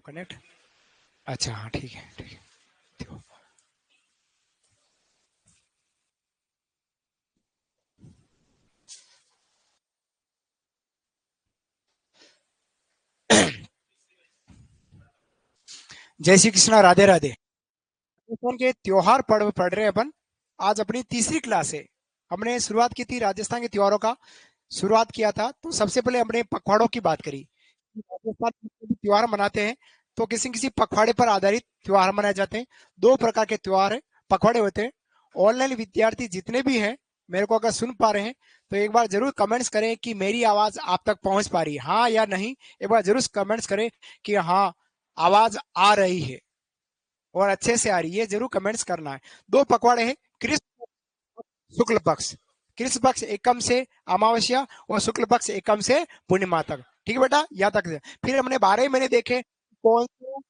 Connect. अच्छा हाँ ठीक है ठीक है। जय श्री कृष्णा, राधे राधे। राजस्थान के त्योहार पर्व पढ़ रहे हैं अपन। आज अपनी तीसरी क्लास है। हमने शुरुआत की थी राजस्थान के त्योहारों का, शुरुआत किया था। तो सबसे पहले हमने पखवाड़ों की बात करी। राजस्थान में त्योहार मनाते हैं तो किसी किसी पखवाड़े पर आधारित त्योहार मनाए जाते हैं। दो प्रकार के त्योहार है, पखवाड़े होते हैं। ऑनलाइन विद्यार्थी जितने भी हैं, मेरे को अगर सुन पा रहे हैं तो एक बार जरूर कमेंट्स करें कि मेरी आवाज आप तक पहुंच पा रही है, हाँ या नहीं। एक बार जरूर कमेंट्स करें कि हाँ आवाज आ रही है और अच्छे से आ रही है, जरूर कमेंट्स करना है। दो पखवाड़े हैं, कृष्ण शुक्ल पक्ष। कृष्ण पक्ष एकम से अमावस्या और शुक्ल पक्ष एकम से पूर्णिमा तक। ठीक है बेटा, यहाँ तक। फिर हमने 12 महीने देखे कौन से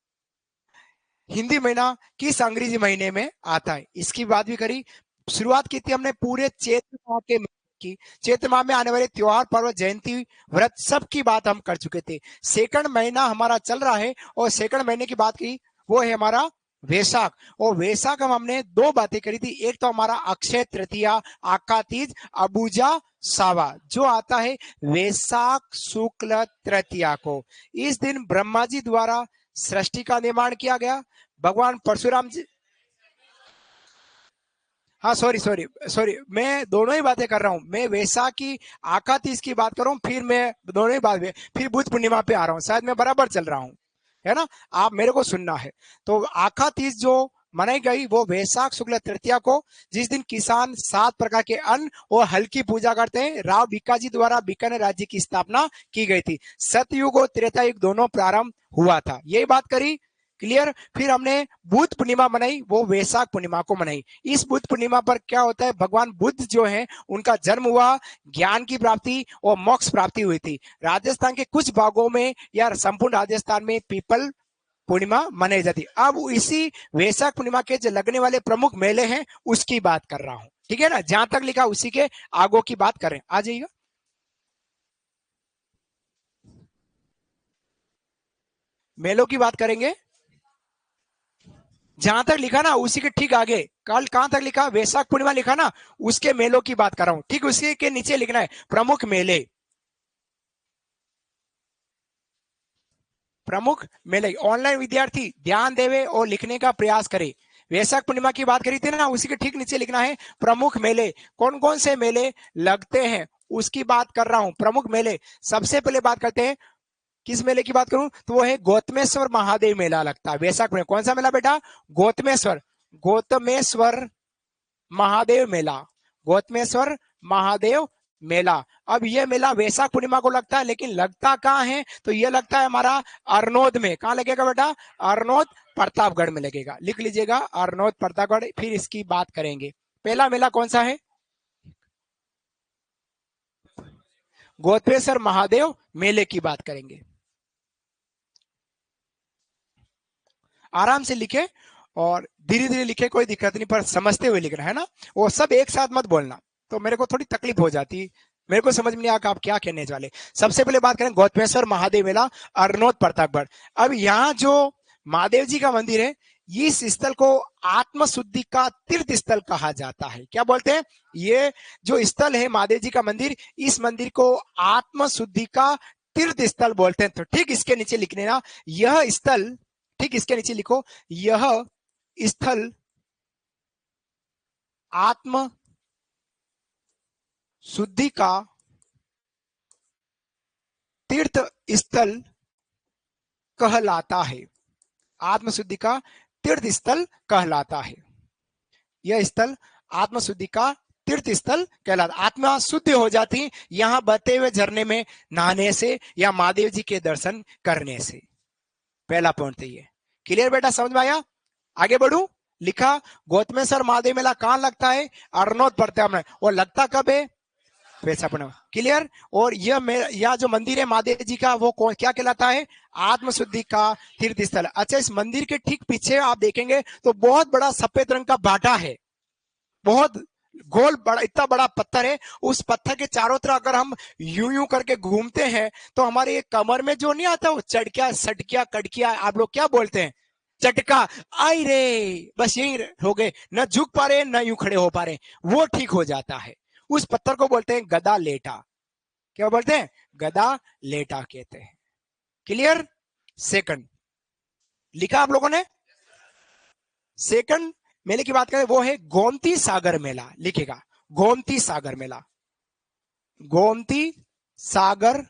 हिंदी महीना किस अंग्रेजी महीने में आता है, इसकी बात भी करी। शुरुआत की थी हमने पूरे चैत्र माह के की। चैत्र माह में आने वाले त्योहार पर्व जयंती व्रत सब की बात हम कर चुके थे। सेकंड महीना हमारा चल रहा है और सेकंड महीने की बात की, वो है हमारा वैशाख। और वैशाख में हमने दो बातें करी थी। एक तो हमारा अक्षय तृतीया, आका तीज, अबूजा सावा जो आता है वैशाख शुक्ल तृतीया को। इस दिन ब्रह्मा जी द्वारा सृष्टि का निर्माण किया गया। भगवान परशुराम जी, हाँ सॉरी सॉरी सॉरी, मैं दोनों ही बातें कर रहा हूँ। मैं वैशाख की आका तीज की बात कर रहा हूँ, फिर मैं दोनों ही बात, फिर बुद्ध पूर्णिमा पे आ रहा हूँ। शायद मैं बराबर चल रहा हूँ, है ना। आप मेरे को सुनना है। तो आका तीज जो मनाई गई वो वैशाख शुक्ल तृतीया को, जिस दिन किसान 7 प्रकार के अन्न और हल की पूजा करते हैं। राव भिकाजी द्वारा बीकानेर राज्य की स्थापना की गई थी। सतयुग और त्रेता युग दोनों प्रारंभ हुआ था, यही बात करी। क्लियर। फिर हमने बुद्ध पूर्णिमा मनाई, वो वैशाख पूर्णिमा को मनाई। इस बुद्ध पूर्णिमा पर क्या होता है, भगवान बुद्ध जो है उनका जन्म हुआ, ज्ञान की प्राप्ति और मोक्ष प्राप्ति हुई थी। राजस्थान के कुछ भागों में या संपूर्ण राजस्थान में पीपल पूर्णिमा मनाई जाती। अब इसी वैशाख पूर्णिमा के जो लगने वाले प्रमुख मेले हैं उसकी बात कर रहा हूं, ठीक है ना। जहां तक लिखा उसी के आगो की बात करें, आ जाइएगा। मेलों की बात करेंगे, जहां तक लिखा ना उसी के ठीक आगे। कल कहां तक लिखा, वैशाख पूर्णिमा लिखा ना, उसके मेलों की बात कर रहा हूं। ठीक उसी के नीचे लिखना है प्रमुख मेले। प्रमुख मेले। ऑनलाइन विद्यार्थी ध्यान देवे और लिखने का प्रयास करे। वैशाख पूर्णिमा की बात करी थी ना, उसी के ठीक नीचे लिखना है प्रमुख मेले। कौन कौन से मेले लगते हैं उसकी बात कर रहा हूं। प्रमुख मेले, सबसे पहले बात करते हैं किस मेले की बात करूं, तो वो है गौतमेश्वर महादेव मेला लगता है वैशाख में। कौन सा मेला बेटा, गौतमेश्वर। गौतमेश्वर महादेव मेला, गौतमेश्वर महादेव मेला। अब यह मेला वैशाख पूर्णिमा को लगता है, लेकिन लगता कहाँ है, तो यह लगता है हमारा अरनोद में। कहाँ लगेगा बेटा, अरनोद प्रतापगढ़ में लगेगा। लिख लीजिएगा अरनोद प्रतापगढ़, फिर इसकी बात करेंगे। पहला मेला कौन सा है, गौतमेश्वर महादेव मेले की बात करेंगे। आराम से लिखे और धीरे धीरे लिखे, कोई दिक्कत नहीं, पर समझते हुए लिखना है ना। वो सब एक साथ मत बोलना, तो मेरे को थोड़ी तकलीफ हो जाती, मेरे को समझ में नहीं आया आप क्या कहने वाले। सबसे पहले बात करें गौतमेश्वर महादेव मेला, अरनोद प्रतापगढ़। अब यहाँ जो महादेव जी का मंदिर है, इस स्थल को आत्म शुद्धि का तीर्थ स्थल कहा जाता है। क्या बोलते हैं, ये जो स्थल है महादेव जी का मंदिर, इस मंदिर को आत्म शुद्धि का तीर्थ स्थल बोलते हैं। तो ठीक इसके नीचे लिखने ना, यह स्थल, ठीक इसके नीचे लिखो, यह स्थल आत्म शुद्धि का तीर्थ स्थल कहलाता है। आत्म शुद्धि का तीर्थ स्थल कहलाता है। यह स्थल आत्म शुद्धि का तीर्थ स्थल कहलाता। आत्मा शुद्ध हो जाती यहां बहते हुए झरने में नहाने से या महादेव जी के दर्शन करने से। पहला पॉइंट तो ये क्लियर बेटा, समझ में आया। आगे बढ़ू, लिखा गौतमेश्वर महादेव मेला कहां लगता है, अरनोद प्रताप में। और लगता कब है, वैसा बना। क्लियर। और यह जो मंदिर है महादेव जी का, वो कौन क्या कहलाता है, आत्म शुद्धि का तीर्थ स्थल। अच्छा, इस मंदिर के ठीक पीछे आप देखेंगे तो बहुत बड़ा सफेद रंग का बाटा है, बहुत गोल बड़ा, इतना बड़ा पत्थर है, उस पत्थर के चारों तरफ अगर हम यूं यूं करके घूमते हैं तो हमारे ये कमर में जो नहीं आता वो चटकिया सटकिया कटकिया, आप लोग क्या बोलते हैं, चटका, आई रे, बस यही हो गए, न झुक पा रहे न यूं खड़े हो पा रहे, वो ठीक हो जाता है। उस पत्थर को बोलते हैं गदा लेटा। क्या बोलते हैं, गदा लेटा कहते हैं। क्लियर। सेकंड लिखा आप लोगों ने। सेकंड मेले की बात करें वो है गोमती सागर मेला, लिखेगा गोमती सागर मेला, गोमती सागर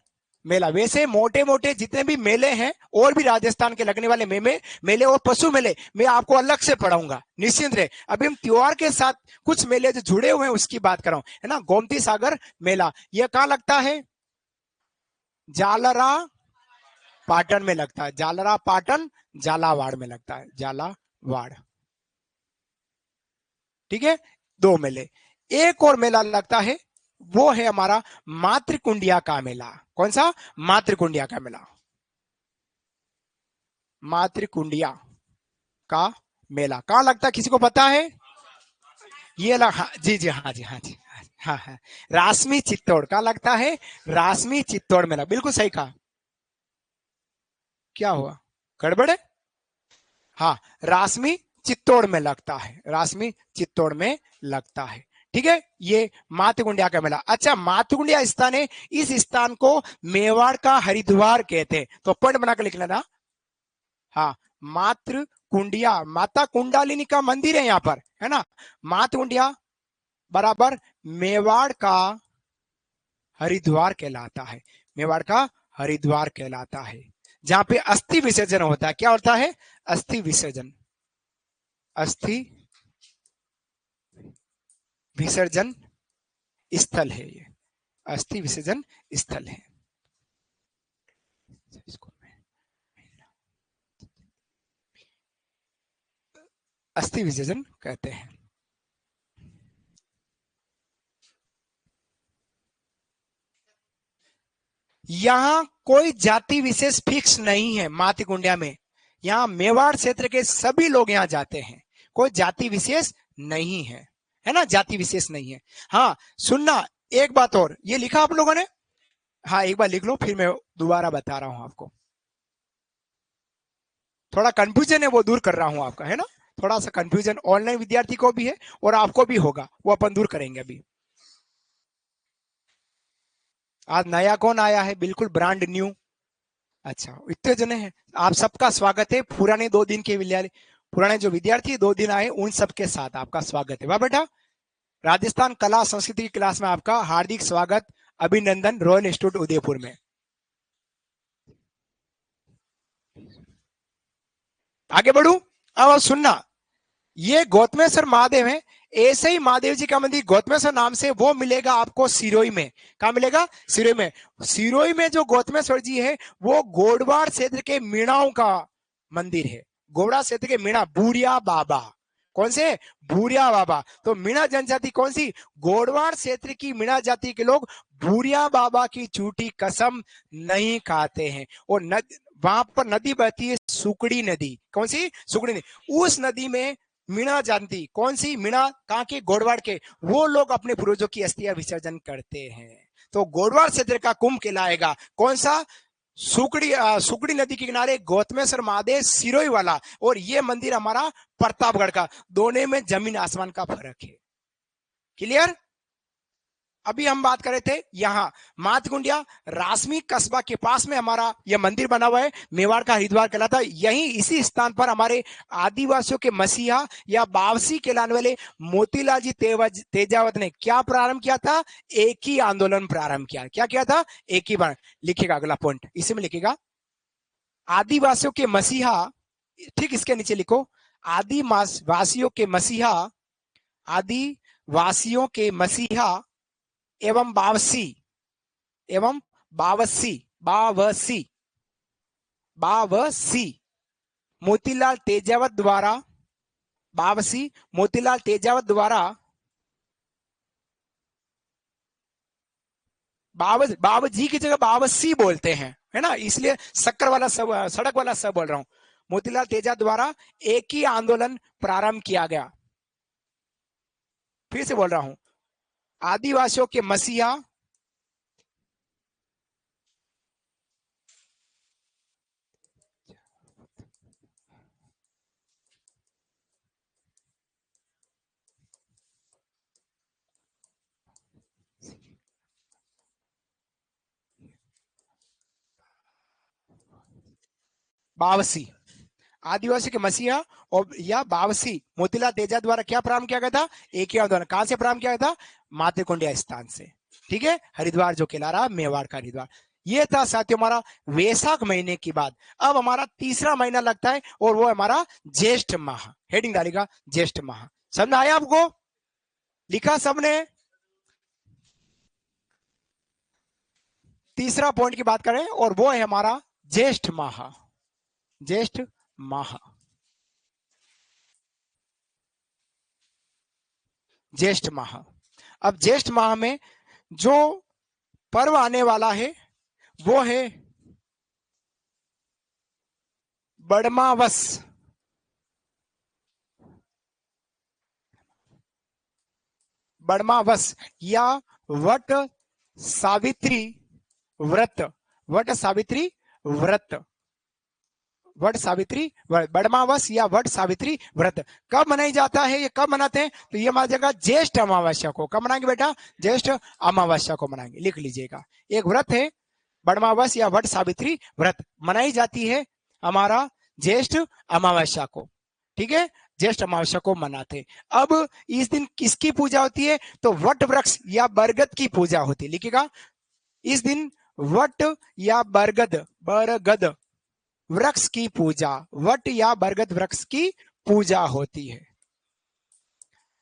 मेला। वैसे मोटे मोटे जितने भी मेले हैं और भी राजस्थान के लगने वाले मेले और पशु मेले मैं आपको अलग से पढ़ाऊंगा, निश्चिंत रहे। अभी हम त्योहार के साथ कुछ मेले जो जुड़े हुए हैं उसकी बात कर रहा हूं, है ना। गोमती सागर मेला यह कहां लगता है, जालरा पाटन में लगता है, जालरा पाटन झालावाड़ में लगता है, झालावाड़। ठीक है, दो मेले। एक और मेला लगता है वो है हमारा मातृकुंडिया का मेला। कौन सा, मातृकुंडिया का मेला, मातृकुंडिया का मेला कहां लगता है, किसी को पता है। ये हाँ, जी जी, हाँ जी, हाँ जी, हाँ हाँ, रासमी चित्तौड़ का लगता है, रासमी चित्तौड़ मेला, बिल्कुल सही कहा। क्या हुआ, गड़बड़ है। हाँ, रासमी चित्तौड़ में लगता है, रासमी चित्तौड़ में लगता है। ठीक है, ये मातृकुंडिया का मेला। अच्छा, मातृकुंडिया स्थान है, इस स्थान को मेवाड़ का हरिद्वार कहते हैं, तो पॉइंट बनाकर लिख लेना। हाँ, मातृकुंडिया, माता कुंडालिनी का मंदिर है यहाँ पर, है ना। मातृकुंडिया बराबर मेवाड़ का हरिद्वार कहलाता है, मेवाड़ का हरिद्वार कहलाता है, जहां पे अस्थि विसर्जन होता है। क्या होता है, अस्थि विसर्जन, अस्थि विसर्जन स्थल है ये, अस्थि विसर्जन स्थल है। अस्थि विसर्जन कहते हैं। यहां कोई जाति विशेष फिक्स नहीं है मातृकुंडिया में, यहाँ मेवाड़ क्षेत्र के सभी लोग यहाँ जाते हैं, कोई जाति विशेष नहीं है ना, जाति विशेष नहीं है। हाँ सुनना, एक बात और, ये लिखा आप लोगों ने, हाँ एक बार लिख लो फिर मैं दोबारा बता रहा हूं आपको। थोड़ा कंफ्यूजन है वो दूर कर रहा हूं आपका, है ना। थोड़ा सा कंफ्यूजन ऑनलाइन विद्यार्थी को भी है और आपको भी होगा, वो अपन दूर करेंगे अभी। आज नया कौन आया है, बिल्कुल ब्रांड न्यू। अच्छा, इतने जने हैं, आप सबका स्वागत है। पुराने 2 दिन के विद्यालय, पुराने जो विद्यार्थी 2 दिन आए उन सबके साथ आपका स्वागत है। वाह बेटा, राजस्थान कला संस्कृति की क्लास में आपका हार्दिक स्वागत, अभिनंदन, रॉयल इंस्टीट्यूट उदयपुर में। आगे बढ़ू, अब सुनना, ये गौतमेश्वर महादेव है, ऐसे ही महादेव जी का मंदिर गौतमेश्वर नाम से वो मिलेगा आपको सिरोही में। कहा मिलेगा, सिरोही में। सिरोही में जो गौतमेश्वर जी है वो गोडवाड़ क्षेत्र के मीणाओं का मंदिर है, गोड़ा क्षेत्र के मीणा, बूढ़िया बाबा। कौन से, भूरिया बाबा। तो मीणा जनजाति कौन सी, गोडवाड़ क्षेत्र की मीणा जाति के लोग भूरिया बाबा की झूठी कसम नहीं खाते हैं। और वहां पर नदी बहती है, सुकड़ी नदी। कौन सी, सुकड़ी नदी। उस नदी में मीणा जानती, कौन सी, मीणा कहाँ के, गोडवाड़ के, वो लोग अपने पूर्वजों की अस्थियां विसर्जन करते हैं। तो गोडवाड़ क्षेत्र का कुंभ कहलाएगा कौन सा, सुकड़ी नदी के किनारे गौतमेश्वर महादेव सिरोही वाला, और ये मंदिर हमारा प्रतापगढ़ का। दोनों में जमीन आसमान का फर्क है। क्लियर। अभी हम बात कर रहे थे यहाँ मातकुंडिया रासमी कस्बा के पास में हमारा यह मंदिर बना हुआ है, मेवाड़ का हरिद्वार कहलाता है। यहीं इसी स्थान पर हमारे आदिवासियों के मसीहा या बावसी कहलाने वाले मोतीलाल जी तेजावत ने क्या प्रारंभ किया था, एक ही आंदोलन प्रारंभ किया। क्या किया था, एक ही बार। लिखेगा अगला पॉइंट, इसी में लिखेगा आदिवासियों के मसीहा, ठीक इसके नीचे लिखो आदिवासियों के मसीहा, आदिवासियों के मसीहा एवं बावसी, एवं बावसी, बावसी, बावसी मोतीलाल तेजावत द्वारा, बावसी मोतीलाल तेजावत द्वारा, बावजी की जगह बावसी बोलते हैं, है ना, इसलिए शक्कर वाला सब, सड़क वाला सब बोल रहा हूं। मोतीलाल तेजा द्वारा एक ही आंदोलन प्रारंभ किया गया। फिर से बोल रहा हूं, आदिवासियों के मसीहा बावसी, आदिवासी के मसीहा और या बावसी मोतीलाल तेजा द्वारा क्या प्रारंभ किया गया था? एक ही आंदोलन। कहां से प्रारंभ किया गया था? मातेकुंडिया स्थान से। ठीक है, हरिद्वार जो कहला रहा मेवाड़ का हरिद्वार। ये था साथियों हमारा वैशाख महीने की बात। अब हमारा तीसरा महीना लगता है और वो हमारा ज्येष्ठ माह। हेडिंग डालेगा ज्येष्ठ माह। समझ आया आपको? लिखा सबने? तीसरा पॉइंट की बात करें और वो है हमारा ज्येष्ठ माह। ज्येष्ठ माह, ज्येष्ठ माह। अब ज्येष्ठ माह में जो पर्व आने वाला है वो है बड़मावस। बड़मावस या वट सावित्री व्रत। वट सावित्री व्रत, वट सावित्री बड़मावस या वट सावित्री व्रत कब मनाई जाता है? ये कब मनाते हैं? तो ये मनाया जाएगा ज्येष्ठ अमावस्या को। कब मनाएंगे बेटा? ज्येष्ठ अमावस्या को मनाएंगे। लिख लीजिएगा, एक व्रत है बड़मावस या वट सावित्री व्रत, मनाई जाती है हमारा ज्येष्ठ अमावस्या को। ठीक है, ज्येष्ठ अमावस्या को मनाते। अब इस दिन किसकी पूजा होती है? तो वट वृक्ष या बरगद की पूजा होती है। लिखिएगा, इस दिन वट या बरगद, बरगद वृक्ष की पूजा, वट या बरगद वृक्ष की पूजा होती है।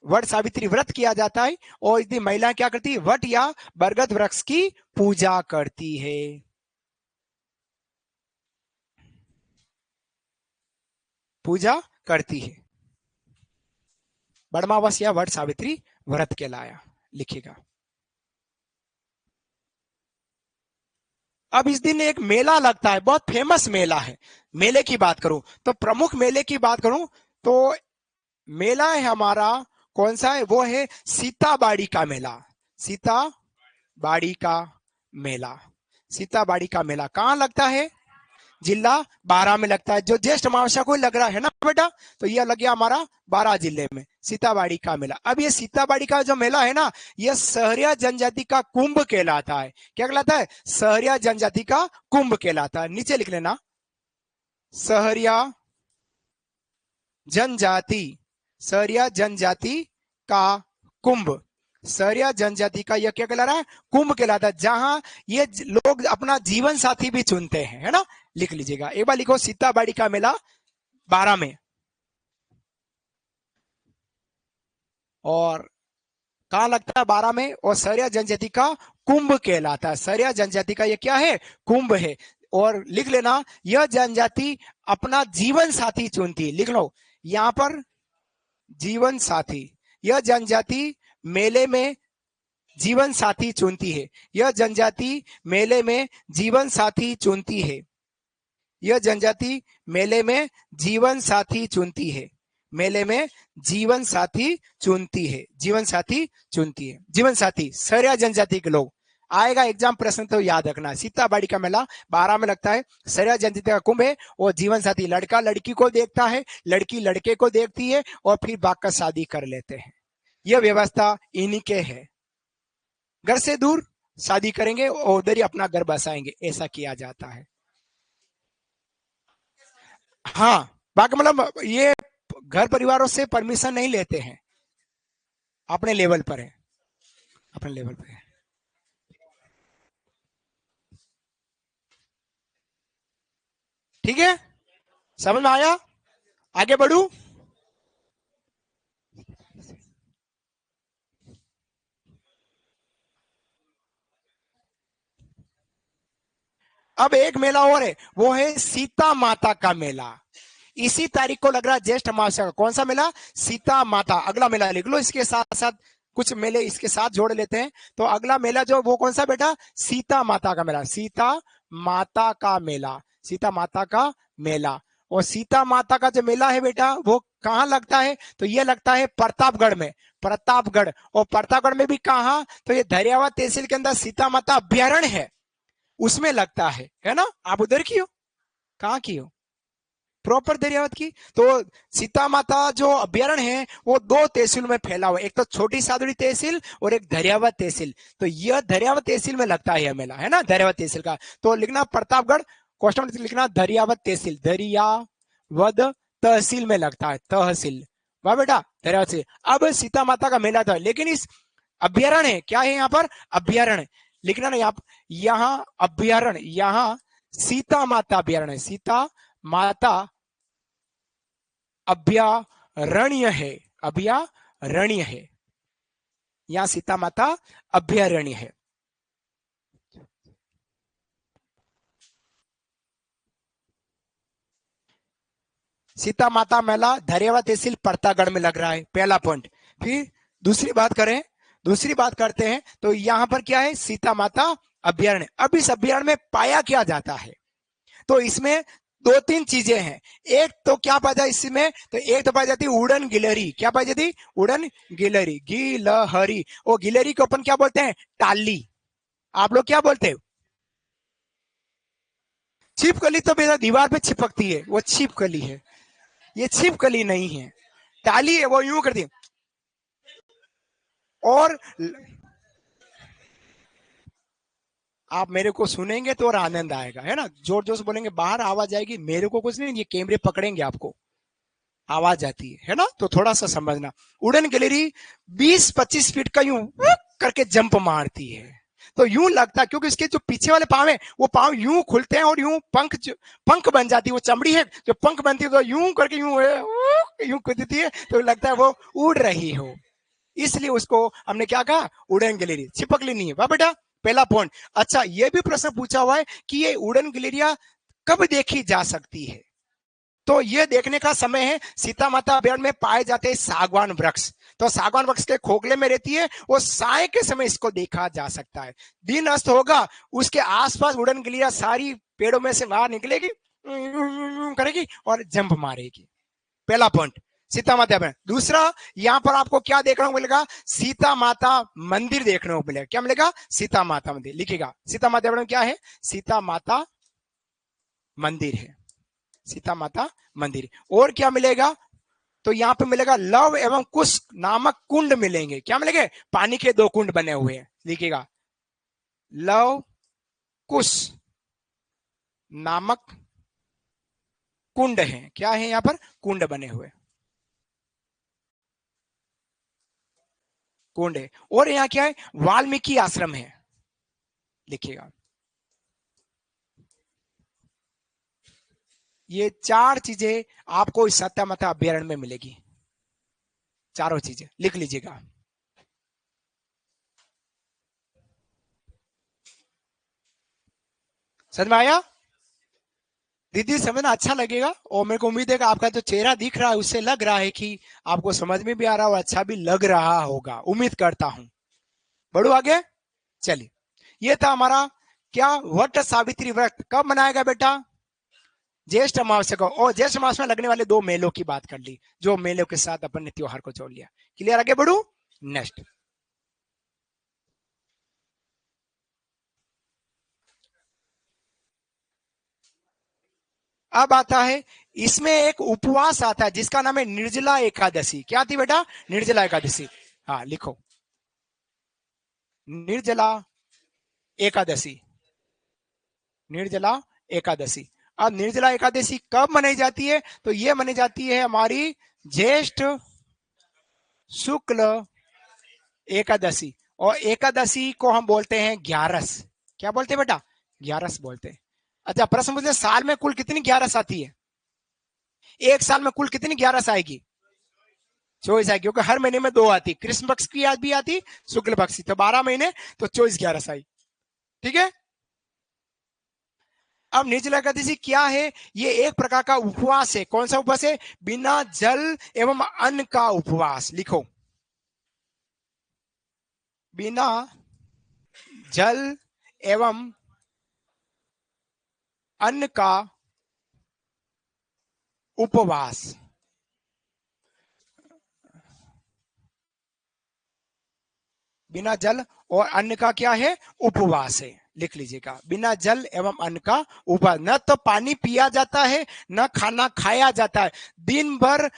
वट सावित्री व्रत किया जाता है और इस दिन महिलाएं क्या करती है? वट या बरगद वृक्ष की पूजा करती है। पूजा करती है। बड़मावस या वट सावित्री व्रत कहलाया। लिखिएगा। अब इस दिन एक मेला लगता है, बहुत फेमस मेला है। मेले की बात करूं तो, प्रमुख मेले की बात करूं तो मेला है हमारा कौन सा है? वो है सीताबाड़ी का मेला। सीताबाड़ी का मेला। सीताबाड़ी का मेला कहाँ लगता है? जिला बारह में लगता है। जो ज्येष्ठ अमावस्या को लग रहा है ना बेटा, तो यह लग गया हमारा बारह जिले में सीताबाड़ी का मेला। अब ये सीताबाड़ी का जो मेला है ना, यह सहरिया जनजाति का कुंभ कहलाता है। क्या कहलाता है? सहरिया जनजाति का कुंभ कहलाता है। नीचे लिख लेना, सहरिया जनजाति, सहरिया जनजाति का कुंभ। सहरिया जनजाति का यह क्या कहला रहा है? कुंभ कहलाता है, जहां ये लोग अपना जीवन साथी भी चुनते हैं, है ना। लिख लीजिएगा, एक बार लिखो, सीताबाड़ी का मेला 12 में। और कहां लगता है? 12 में। और सहरिया जनजाति का कुंभ कहलाता है। सहरिया जनजाति का यह क्या है? कुंभ है। और लिख लेना, यह जनजाति अपना जीवन साथी चुनती है। लिख लो यहां पर, जीवन साथी। यह जनजाति मेले में जीवन साथी चुनती है। यह जनजाति मेले में जीवन साथी चुनती है। यह जनजाति मेले में जीवन साथी चुनती है। मेले में जीवन साथी चुनती है। जीवन साथी चुनती है। जीवन साथी सहरिया जनजाति के लोग। आएगा एग्जाम प्रश्न तो याद रखना। सीताबाड़ी का मेला 12 में लगता है। सहरिया जनजाति का कुंभ है और जीवन साथी, लड़का लड़की को देखता है, लड़की लड़के को देखती है और फिर बाका शादी कर लेते हैं। यह व्यवस्था इन्हीं के है। घर से दूर शादी करेंगे और उधर ही अपना घर बसाएंगे, ऐसा किया जाता है। हाँ, बाकी मतलब ये घर परिवारों से परमिशन नहीं लेते हैं, अपने लेवल पर है, अपने लेवल पर है। ठीक है, समझ में आया? आगे बढ़ू? अब एक मेला और है, वो है सीता माता का मेला। इसी तारीख को लग रहा है ज्येष्ठ अमावस्या का। कौन सा मेला? सीता माता। अगला मेला लिख लो, इसके साथ साथ कुछ मेले इसके साथ जोड़ लेते हैं। तो अगला मेला जो वो कौन सा बेटा? सीता माता का मेला। सीता माता का मेला। सीता माता का मेला। और सीता माता का जो मेला है बेटा, वो कहाँ लगता है? तो ये लगता है प्रतापगढ़ में। प्रतापगढ़। और प्रतापगढ़ में भी कहा, तो ये दरियावा तहसील के अंदर सीता माता अभ्यारण्य है, उसमें लगता है ना। आप उधर की हो, कहाँ की हो, प्रॉपर दरियावत की। तो सीता माता जो अभ्यारण्य है वो दो तहसील में फैला हुआ है, एक तो छोटी सादुड़ी तहसील और एक दरियावत तहसील। तो यह दरियावत तहसील में लगता है यह मेला, है ना, दरियावत तहसील का। तो लिखना प्रतापगढ़, क्वेश्चन लिखना दरियावत तहसील, दरियावत तहसील में लगता है, तहसील। वाह बेटा, दरियावत से। अब सीता माता का मेला था, लेकिन इस अभ्यारण्य क्या है यहाँ पर, अभ्यारण्य लिखना ना, यहाँ अभ्यारण्य, यहाँ सीता माता अभ्यारण्य, सीता माता अभ्यारण्य है, अभ्यारण्य है, यहाँ सीता माता अभ्यारण्य है। सीता माता मेला दरियावा तहसील प्रतापगढ़ में लग रहा है, पहला पॉइंट। फिर दूसरी बात करें, दूसरी बात करते हैं, तो यहां पर क्या है, सीता माता अभ्यारण्य। अब इस अभ्यारण्य में पाया क्या जाता है, तो इसमें दो तीन चीजें हैं। एक तो क्या पाया जाए इसमें, तो एक तो पाई जाती है उड़न गिलहरी। क्या पाई जाती, उड़न गिलहरी, गिलहरी। और गिलहरी को अपन क्या बोलते हैं, टाली। आप लोग क्या बोलते हो, छिपकली तो बेटा दीवार पे चिपकती है, वो छिपकली है, ये छिपकली नहीं है। टाली है वो यूं करती है। और आप मेरे को सुनेंगे तो और आनंद आएगा, है ना, जोर जोर से बोलेंगे, बाहर आवाज आएगी, मेरे को कुछ नहीं, ये कैमरे पकड़ेंगे आपको, आवाज आती है ना, तो थोड़ा सा समझना। उड़न गिलहरी 20-25 फीट का यूं करके जंप मारती है। तो यूं लगता है, क्योंकि इसके जो पीछे वाले पांव है वो पांव यूं खुलते हैं और यूं पंख बन जाती है, वो चमड़ी है जो पंख बनती है, तो यूं करके यूं कूदती है, तो लगता है वो उड़ रही हो, इसलिए उसको हमने क्या कहा, उड़न गिलहरी, छिपकली नहीं है। वाह बेटा, पहला पॉइंट। अच्छा, ये भी प्रश्न पूछा हुआ है कि ये उड़न गिलहरियां कब देखी जा सकती है, तो ये देखने का समय है, सीता माता अभ्यारण्य में पाए जाते हैं सागवान वृक्ष। तो सागवान वृक्ष के खोखले में रहती है, वो साय के समय इसको देखा जा सकता है। दिन अस्त होगा, उसके आसपास उड़न गिलहरियां सारी पेड़ों में से बाहर निकलेगी, करेगी और जंप मारेगी। पहला पॉइंट, सीता माता अभ्यारण्य। दूसरा, यहां पर आपको क्या देखने को मिलेगा, सीता माता मंदिर देखने को मिलेगा। क्या मिलेगा, सीता माता मंदिर, लिखिएगा, सीता माता अभ्यारण्य क्या है, सीता माता मंदिर है, सीता माता मंदिर। और क्या मिलेगा, तो यहां पे मिलेगा लव एवं कुश नामक कुंड मिलेंगे। क्या मिलेंगे, पानी के दो कुंड बने हुए हैं, लिखिएगा, लव कुश नामक कुंड है। क्या है, यहां पर कुंड बने हुए कुंड है। और यहाँ क्या है, वाल्मीकि आश्रम है, लिखिएगा। ये चार चीजें आपको इस सत्या माता अभ्यारण्य में मिलेगी, चारों चीजें लिख लीजिएगा। समझ में आया, दीदी समझना अच्छा लगेगा, और मेरे को उम्मीद है कि आपका जो चेहरा दिख रहा है उससे लग रहा है कि आपको समझ में भी आ रहा है और अच्छा भी लग रहा होगा, उम्मीद करता हूं। बढ़ो आगे, चलिए। ये था हमारा क्या, वट सावित्री व्रत कब मनाएगा बेटा, ज्येष्ठ अमावस्या को। और ज्येष्ठ मास में लगने वाले दो मेलों की बात कर ली, जो मेलों के साथ अपन ने त्योहार को जोड़ लिया। क्लियर, आगे बढ़ू, नेक्स्ट। अब आता है, इसमें एक उपवास आता है जिसका नाम है निर्जला एकादशी। क्या थी बेटा, निर्जला एकादशी। हाँ लिखो, निर्जला एकादशी, निर्जला एकादशी। अब निर्जला एकादशी कब मनाई जाती है, तो यह मनाई जाती है हमारी ज्येष्ठ शुक्ल एकादशी। और एकादशी को हम बोलते हैं ग्यारस। क्या बोलते हैं बेटा, ग्यारस बोलते हैं। अच्छा, प्रश्न पूछते साल में कुल कितनी ग्यारस आती है, एक साल में कुल कितनी ग्यारस आएगी, 24 आएगी, क्योंकि हर महीने में दो आती, कृष्ण पक्ष की आज भी आती, शुक्ल पक्ष की, तो 12 महीने, तो 24 ग्यारस आई। ठीक है। अब निर्जला एकादशी क्या है, ये एक प्रकार का उपवास है। कौन सा उपवास है, बिना जल एवं अन्न का उपवास। लिखो, बिना जल एवं अन्न का उपवास। बिना जल और अन्न का क्या है? उपवास है। लिख लीजिएगा, बिना जल एवं अन्न का उपवास। न तो पानी पिया जाता है, न खाना खाया जाता है। दिन भर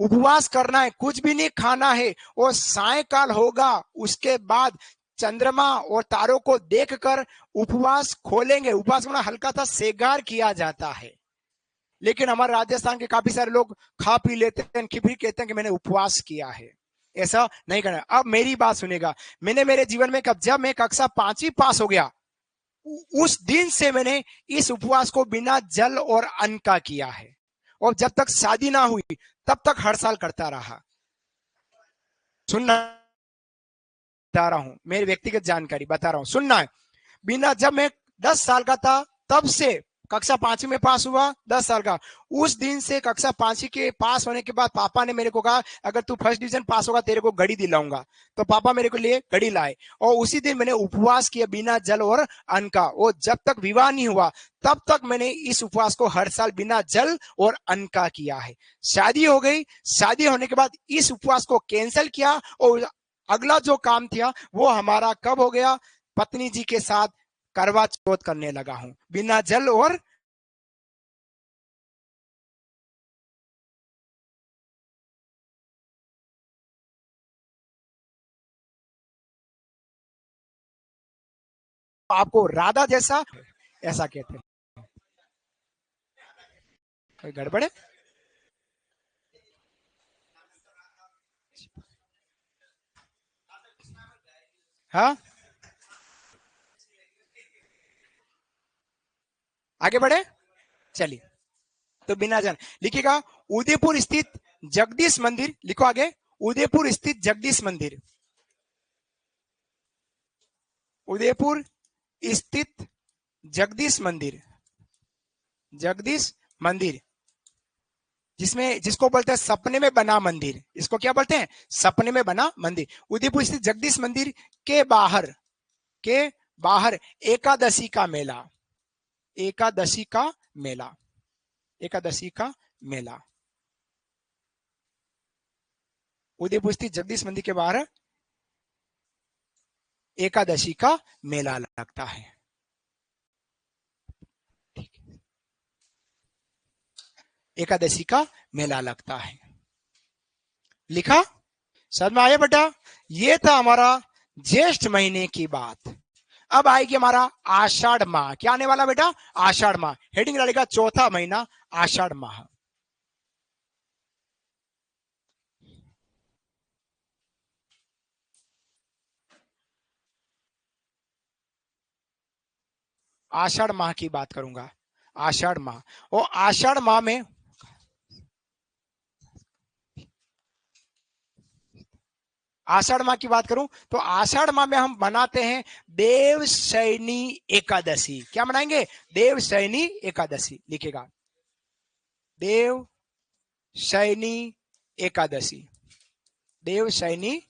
उपवास करना है, कुछ भी नहीं खाना है। और सायकाल होगा, उसके बाद चंद्रमा और तारों को देखकर उपवास खोलेंगे। उपवास में हल्का सा सेगार किया जाता है। लेकिन हमारे राजस्थान के काफी सारे लोग खा पी लेते हैं, फिर कहते हैं कि मैंने उपवास किया है। ऐसा नहीं करना। अब मेरी बात सुनेगा, मैंने मेरे जीवन में जब मैं कक्षा 5वीं पास हो गया, उस दिन से मैंने इस उपवास को बिना जल और अन्न का किया है। और जब तक शादी ना हुई तब तक हर साल करता रहा। सुनना, बता रहा हूं, मेरी व्यक्तिगत जानकारी बता रहा हूं, सुनना है। बिना, जब मैं 10 साल का था तब से कक्षा 5वीं में पास हुआ, 10 साल का। उस दिन से कक्षा 5वीं के पास होने के बाद पापा ने मेरे को कहा, अगर तू फर्स्ट डिवीजन पास होगा तेरे को घड़ी दिलाऊंगा। तो पापा मेरे को लिए घड़ी लाए, और उसी दिन मैंने उपवास किया बिना जल और अन्न का। और जब तक विवाह नहीं हुआ तब तक मैंने इस उपवास को हर साल बिना जल और अन्न का किया है। शादी हो गई, शादी होने के बाद इस उपवास को कैंसिल किया, और अगला जो काम था वो हमारा कब हो गया? पत्नी जी के साथ करवा चौथ करने लगा हूं बिना जल और आपको राधा जैसा, ऐसा कहते हैं। कोई गड़बड़ है? हाँ, आगे बढ़े, चलिए। तो बिना जल लिखिएगा, उदयपुर स्थित जगदीश मंदिर, लिखो आगे, उदयपुर स्थित जगदीश मंदिर, उदयपुर स्थित जगदीश मंदिर, जगदीश मंदिर, जिसमें, जिसको बोलते हैं सपने में बना मंदिर। इसको क्या बोलते हैं? सपने में बना मंदिर। उदयपुर स्थित जगदीश मंदिर के बाहर, के बाहर एकादशी का मेला, एकादशी का मेला, एकादशी का मेला, उदयपुर स्थित जगदीश मंदिर के बाहर एकादशी का मेला लगता है। एकादशी का मेला लगता है। लिखा? समझ में आया बेटा? ये था हमारा ज्येष्ठ महीने की बात। अब आएगी हमारा आषाढ़ माह। क्या आने वाला बेटा? आषाढ़ माह। हेडिंग डालेगा चौथा महीना आषाढ़ माह। आषाढ़ माह की बात करूंगा, आषाढ़ माह। और आषाढ़ माह में, आषाढ़ माह की बात करूं तो आषाढ़ माह में हम मनाते हैं देवशयनी एकादशी। क्या मनाएंगे? देवशयनी एकादशी। लिखेगा, देवशयनी एकादशी, देवशयनी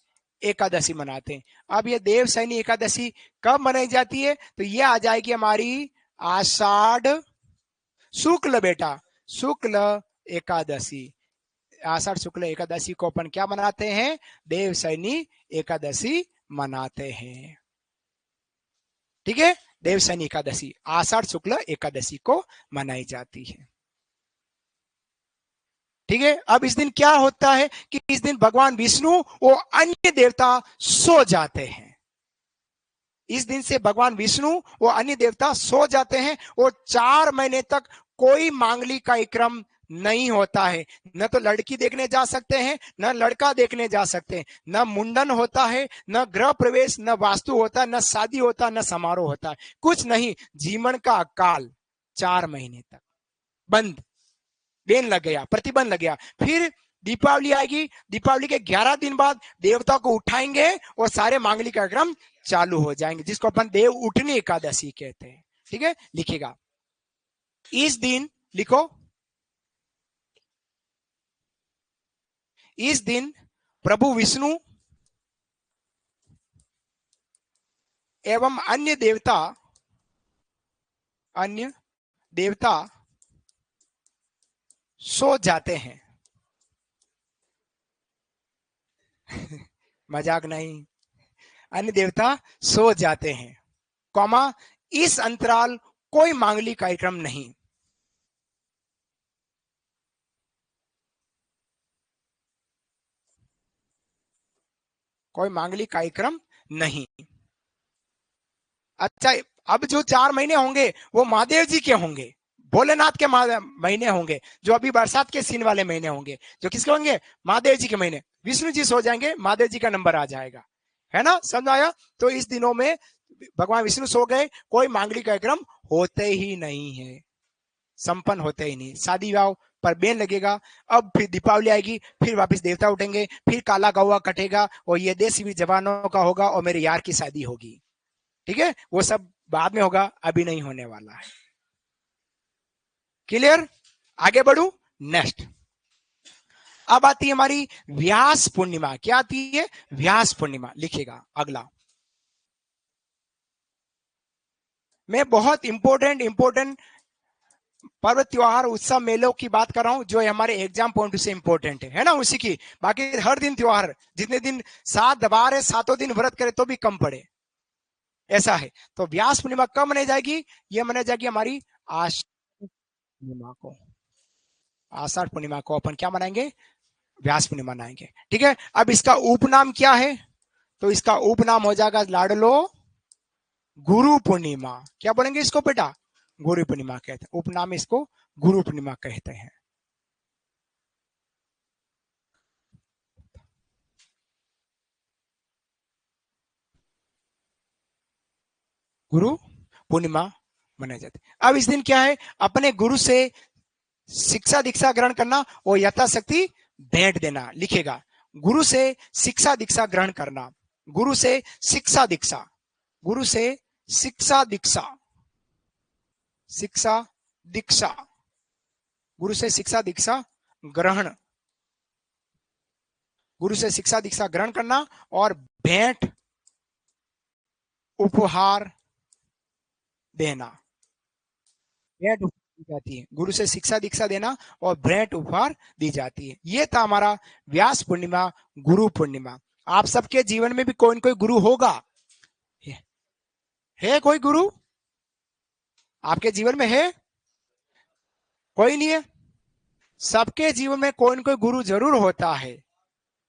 एकादशी मनाते हैं। अब ये देवशयनी एकादशी कब मनाई जाती है? तो ये आ जाएगी हमारी आषाढ़ शुक्ल बेटा, शुक्ल एकादशी। आषाढ़ शुक्ल एकादशी को अपन क्या मनाते हैं? देवशयनी एकादशी मनाते हैं। ठीक है, देवशयनी एकादशी आषाढ़ शुक्ल एकादशी को मनाई जाती है। ठीक है, अब इस दिन क्या होता है कि इस दिन भगवान विष्णु और अन्य देवता सो जाते हैं। इस दिन से भगवान विष्णु और अन्य देवता सो जाते हैं, और 4 महीने तक कोई मांगलिक कार्यक्रम नहीं होता है। न तो लड़की देखने जा सकते हैं, न लड़का देखने जा सकते हैं, न मुंडन होता है, न गृह प्रवेश, न वास्तु होता है, न शादी होता है, न समारोह होता है, कुछ नहीं। जीवन का काल 4 महीने तक बंद, बैन लग गया, प्रतिबंध लग गया। फिर दीपावली आएगी, दीपावली के 11 दिन बाद देवता को उठाएंगे और सारे मांगलिक कार्यक्रम चालू हो जाएंगे, जिसको अपन देव उठनी एकादशी कहते हैं। ठीक है, लिखेगा इस दिन, लिखो, इस दिन प्रभु विष्णु एवं अन्य देवता सो जाते हैं। मजाक नहीं, अन्य देवता सो जाते हैं, कॉमा इस अंतराल कोई मांगलिक कार्यक्रम नहीं। कोई मांगलिक कार्यक्रम नहीं। अच्छा, अब जो 4 महीने होंगे वो महादेव जी के होंगे, भोलेनाथ के महीने होंगे, जो अभी बरसात के सीन वाले महीने होंगे, जो किसके होंगे? महादेव जी के महीने। विष्णु जी सो जाएंगे, महादेव जी का नंबर आ जाएगा, है ना? समझ आया? तो इस दिनों में भगवान विष्णु सो गए, कोई मांगलिक कार्यक्रम होते ही नहीं है, संपन्न होते ही नहीं। शादी विवाह पर बैन लगेगा, अब फिर दीपावली आएगी, फिर वापस देवता उठेंगे, फिर काला कौवा कटेगा और ये देश भी जवानों का होगा और मेरे यार की शादी होगी। ठीक है, वो सब बाद में होगा, अभी नहीं होने वाला है। क्लियर? आगे बढ़ू, नेक्स्ट। अब आती है हमारी व्यास पूर्णिमा। क्या आती है? व्यास पूर्णिमा। लिखिएगा अगला। मैं बहुत इंपॉर्टेंट पर्व त्योहार उत्सव मेलों की बात कर रहा हूं, जो हमारे एग्जाम पॉइंट से इंपॉर्टेंट है ना, उसी की। बाकी हर दिन त्योहार, जितने दिन 7 बार है, 7 दिन व्रत करे तो भी कम पड़े, ऐसा है। तो व्यास पूर्णिमा कब मनाई जाएगी? ये मनाई जाएगी हमारी आषाढ़ पूर्णिमा को। आषाढ़ पूर्णिमा को अपन क्या मनाएंगे? व्यास पूर्णिमा मनाएंगे। ठीक है, अब इसका उपनाम क्या है? तो इसका उपनाम हो जाएगा लाडलो गुरु पूर्णिमा। क्या बोलेंगे इसको बेटा? गुरु पूर्णिमा कहते हैं। उपनाम इसको गुरु पूर्णिमा कहते हैं। गुरु पूर्णिमा मनाई जाती है। अब इस दिन क्या है? अपने गुरु से शिक्षा दीक्षा ग्रहण करना और यथाशक्ति भेंट देना। लिखेगा, गुरु से शिक्षा दीक्षा ग्रहण करना, गुरु से शिक्षा दीक्षा, गुरु से शिक्षा दीक्षा, शिक्षा दीक्षा, गुरु से शिक्षा दीक्षा ग्रहण, गुरु से शिक्षा दीक्षा ग्रहण करना और भेंट उपहार देना। भेंट दी जाती है, गुरु से शिक्षा दीक्षा देना और भेंट उपहार दी जाती है। ये था हमारा व्यास पूर्णिमा, गुरु पूर्णिमा। आप सबके जीवन में भी कोई न कोई गुरु होगा। है कोई गुरु आपके जीवन में? है कोई? नहीं है? सबके जीवन में कोई न कोई गुरु जरूर होता है।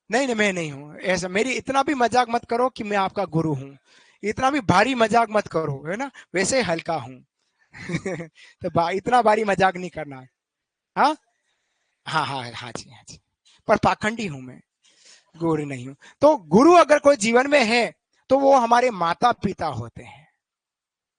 नहीं नहीं, मैं नहीं हूं ऐसा। मेरी इतना भी मजाक मत करो कि मैं आपका गुरु हूं, इतना भी भारी मजाक मत करो, है ना? वैसे हल्का हूं। तो इतना भारी मजाक नहीं करना है। हाँ हाँ हाँ हाँ जी, हाँ जी। पर पाखंडी हूं मैं, गुरु नहीं हूं। तो गुरु अगर कोई जीवन में है तो वो हमारे माता पिता होते हैं।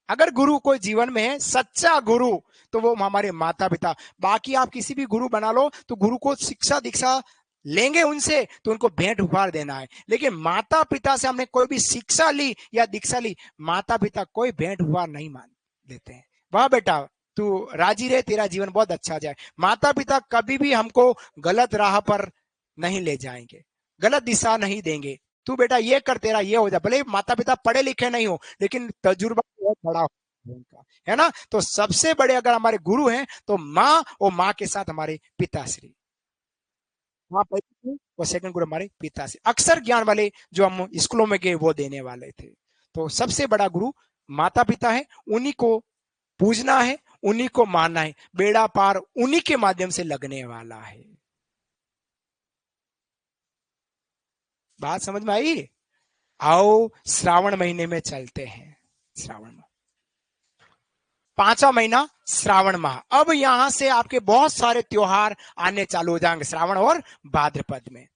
अगर गुरु कोई जीवन में है, सच्चा गुरु, तो वो हमारे माता पिता। बाकी आप किसी भी गुरु बना लो, तो गुरु को शिक्षा दीक्षा लेंगे उनसे, तो उनको भेंट उपहार देना है। लेकिन माता पिता से हमने कोई भी शिक्षा ली या दीक्षा ली, माता पिता कोई भेंट उपहार नहीं मान देते हैं। वाह बेटा, तू राजी रहे, तेरा जीवन बहुत अच्छा जाए। माता पिता कभी भी हमको गलत राह पर नहीं ले जाएंगे, गलत दिशा नहीं देंगे। तू बेटा ये कर, तेरा ये हो जाए। भले माता पिता पढ़े लिखे नहीं हो, लेकिन तजुर्बा बहुत बड़ा है उनका, है ना? तो सबसे बड़े अगर हमारे गुरु हैं तो माँ, और माँ के साथ हमारे पिताश्री। माँ पहले और सेकंड गुरु हमारे पिताश्री। अक्सर ज्ञान वाले जो हम स्कूलों में गए वो देने वाले थे। तो सबसे बड़ा गुरु माता पिता है, उन्हीं को पूजना है, उन्हीं को मानना है। बेड़ा पार उन्हीं के माध्यम से लगने वाला है। बात समझ में आई? आओ श्रावण महीने में चलते हैं। श्रावण माह, 5वां महीना श्रावण माह। अब यहां से आपके बहुत सारे त्योहार आने चालू हो जाएंगे श्रावण और भाद्रपद में।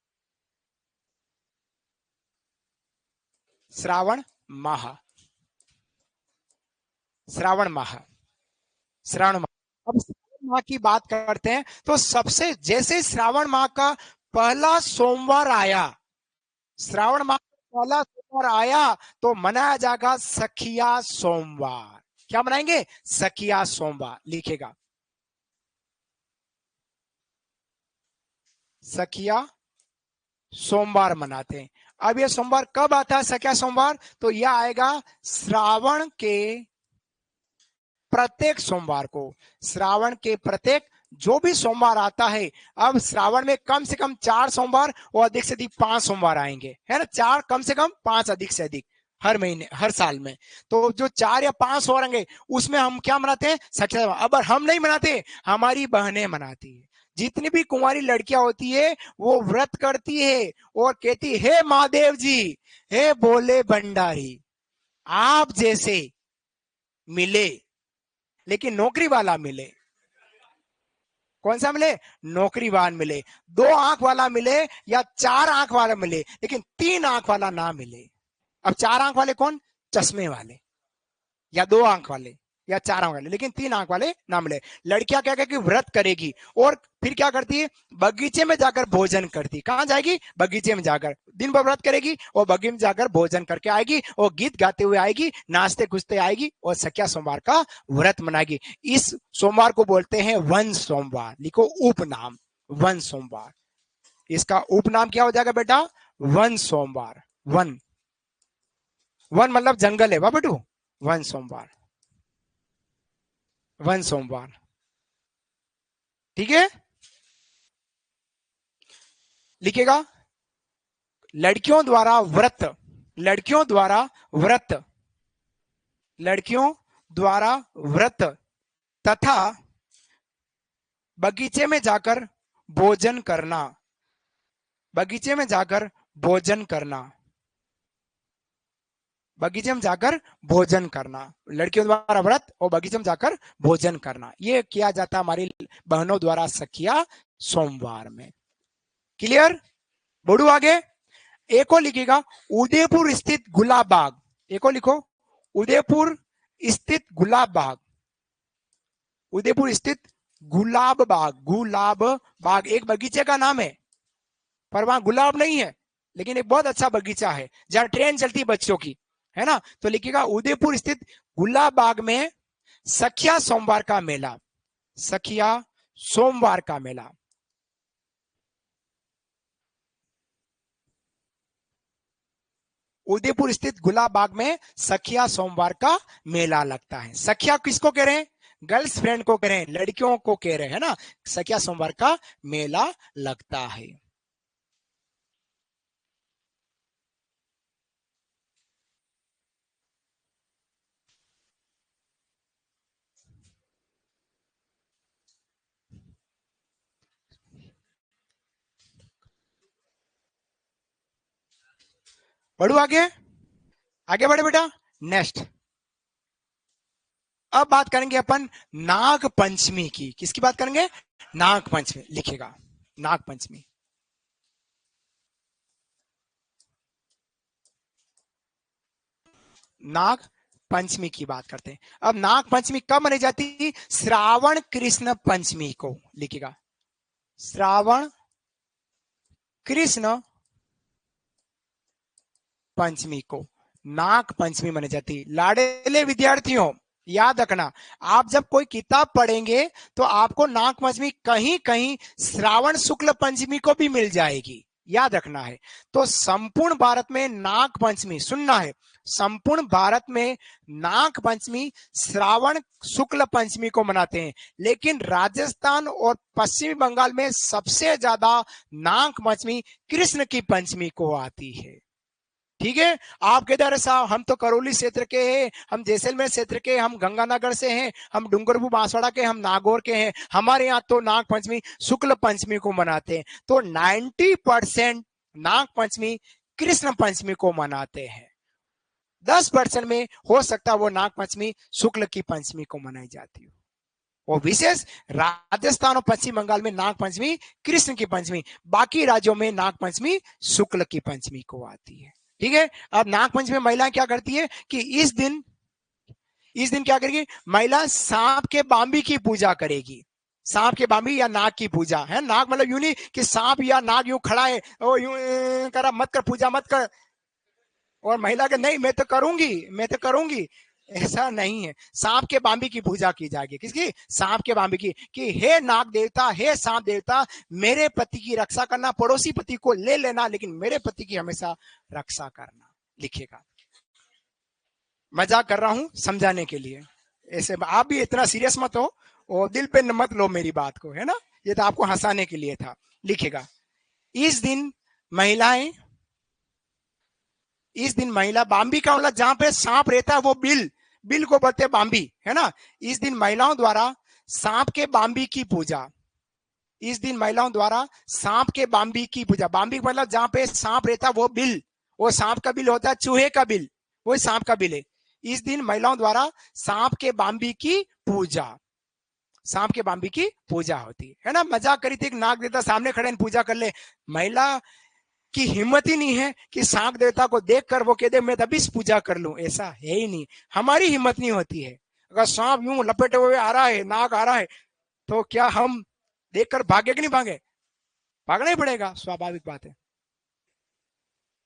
श्रावण माह, श्रावण माह, श्रावण माह। अब श्रावण माह की बात करते हैं तो सबसे, जैसे श्रावण माह का पहला सोमवार आया, श्रावण माह का पहला सोमवार आया, तो मनाया जाएगा सखिया सोमवार। क्या मनाएंगे? सखिया सोमवार। लिखेगा, सखिया सोमवार मनाते हैं। अब ये सोमवार कब आता है? सखिया सोमवार, तो यह आएगा श्रावण के प्रत्येक सोमवार को। श्रावण के प्रत्येक जो भी सोमवार आता है, अब श्रावण में कम से कम 4 सोमवार और अधिक से अधिक 5 सोमवार आएंगे, है ना। 4 कम से कम, 5 अधिक से अधिक, हर महीने, हर साल में। तो जो 4 या 5 हो रहेंगे उसमें हम क्या मनाते हैं, सख्या। अब हम नहीं मनाते, हमारी बहनें मनाती है। जितनी भी कुंवारी लड़कियां होती है वो व्रत करती है और कहती है, हे महादेव जी, हे बोले भंडारी, आप जैसे मिले लेकिन नौकरी वाला मिले। कौन सा मिले, नौकरीवान मिले। 2 आंख वाला मिले या 4 आंख वाला मिले, लेकिन 3 आंख वाला ना मिले। अब 4 आंख वाले कौन, चश्मे वाले, या 2 आंख वाले, या 4 आंख वाले, लेकिन 3 आंख वाले ना मिले। लड़कियां क्या करेगी, व्रत करेगी और फिर क्या करती है, बगीचे में जाकर भोजन करती। कहां जाएगी, बगीचे में जाकर दिन भर व्रत करेगी और बगीचे में जाकर भोजन करके आएगी और गीत गाते हुए आएगी, नाचते कुछते आएगी और सख्या सोमवार का व्रत मनाएगी। इस सोमवार को बोलते हैं वन सोमवार। लिखो उपनाम, वन सोमवार। इसका उपनाम क्या हो जाएगा बेटा, वन सोमवार। वन, वन मतलब जंगल है वाह बेटू, वन सोमवार, वन सोमवार, ठीक है। लिखेगा, लड़कियों द्वारा व्रत, लड़कियों द्वारा व्रत, लड़कियों द्वारा व्रत तथा बगीचे में जाकर भोजन करना, बगीचे में जाकर भोजन करना, बगीचे में जाकर भोजन करना। लड़कियों द्वारा व्रत और बगीचे में जाकर भोजन करना, ये किया जाता है हमारी बहनों द्वारा सखिया सोमवार में। क्लियर, बढ़ू आगे। एको लिखेगा, उदयपुर स्थित गुलाब बाग। एको लिखो, उदयपुर स्थित गुलाब बाग, उदयपुर स्थित गुलाब बाग। गुलाब बाग एक बगीचे का नाम है, पर वहां गुलाब नहीं है, लेकिन एक बहुत अच्छा बगीचा है जहां ट्रेन चलती है बच्चों की, है ना। तो लिखिएगा, उदयपुर स्थित गुलाब बाग में सखिया सोमवार का मेला, सखिया सोमवार का मेला। उदयपुर स्थित गुलाब बाग में सखिया सोमवार का मेला लगता है। सखिया किसको कह रहे हैं, गर्ल्स फ्रेंड को कह रहे हैं, लड़कियों को कह रहे हैं ना। सखिया सोमवार का मेला लगता है। बढ़ू आगे, आगे बढ़े बेटा। नेक्स्ट, अब बात करेंगे अपन नाग पंचमी की। किसकी बात करेंगे, नाग पंचमी। लिखेगा, नाग पंचमी, नाग पंचमी की बात करते हैं। अब नाग पंचमी कब मनाई जाती, श्रावण कृष्ण पंचमी को। लिखेगा, श्रावण कृष्ण पंचमी को नाग पंचमी मनाई जाती। लाडले विद्यार्थियों, याद रखना, आप जब कोई किताब पढ़ेंगे तो आपको नाग पंचमी कहीं कहीं श्रावण शुक्ल पंचमी को भी मिल जाएगी, याद रखना है। तो संपूर्ण भारत में नाग पंचमी, सुनना है, संपूर्ण भारत में नाग पंचमी श्रावण शुक्ल पंचमी को मनाते हैं, लेकिन राजस्थान और पश्चिमी बंगाल में सबसे ज्यादा नाग पंचमी कृष्ण की पंचमी को आती है। ठीक है। आप कहते अरे साहब हम तो करौली क्षेत्र के हैं, हम जैसलमेर क्षेत्र के, हम गंगानगर से हैं, हम डूंगरपुर बांसवाड़ा के, हम नागौर के हैं, हमारे यहाँ तो नाग पंचमी शुक्ल पंचमी को मनाते हैं। तो 90% नाग पंचमी कृष्ण पंचमी को मनाते हैं। 10% में हो सकता है वो नाग पंचमी शुक्ल की पंचमी को मनाई जाती हो। वो विशेष राजस्थान और पश्चिम बंगाल में नाग पंचमी कृष्ण की पंचमी, बाकी राज्यों में नाग पंचमी शुक्ल की पंचमी को आती है। ठीक है। अब नाग पंचमी में महिलाएं क्या करती है कि इस दिन क्या करेगी, महिला सांप के बांबी की पूजा करेगी। सांप के बांबी या नाग की पूजा है। नाग मतलब यूं नहीं कि सांप या नाग यूं खड़ा है ओ यूं करा, मत कर पूजा मत कर, और महिला के नहीं मैं तो करूंगी, मैं तो करूंगी, ऐसा नहीं है। सांप के बांबी की पूजा की जाएगी। किसकी, सांप के बांबी की, कि हे नाग देवता, हे सांप देवता, मेरे पति की रक्षा करना, पड़ोसी पति को ले लेना, लेकिन मेरे पति की हमेशा रक्षा करना। लिखिएगा, मजाक कर रहा हूं समझाने के लिए, ऐसे आप भी इतना सीरियस मत हो, और दिल पे मत लो मेरी बात को, है ना, ये तो आपको हंसाने के लिए था। लिखेगा, इस दिन महिलाएं, इस दिन महिला, बाम्बी का मतलब जहां पे सांप रहता है वो बिल, बिल को बोलते हैं बाम्बी, है ना। इस दिन महिलाओं द्वारा सांप के बाम्बी की पूजा, इस दिन महिलाओं द्वारा सांप के बाम्बी की पूजा, बाम्बी मतलब जहां पे सांप रहता है वो बिल, वो सांप का बिल होता है, चूहे का बिल, वो सांप का बिल है। इस दिन महिलाओं द्वारा सांप के बाम्बी की पूजा, सांप के बाम्बी की पूजा होती है ना। मजाक करी थी, एक नाग देवता सामने खड़े पूजा कर ले, महिला की हिम्मत ही नहीं है कि सांप देवता को देखकर वो कह दे मैं तभी पूजा कर लूं, ऐसा है ही नहीं, हमारी हिम्मत नहीं होती है। अगर सांप यूं लपेटे हुए आ रहा है, नाग आ रहा है, तो क्या हम देखकर भागे कि नहीं भागे, भागना ही पड़ेगा, स्वाभाविक बात है।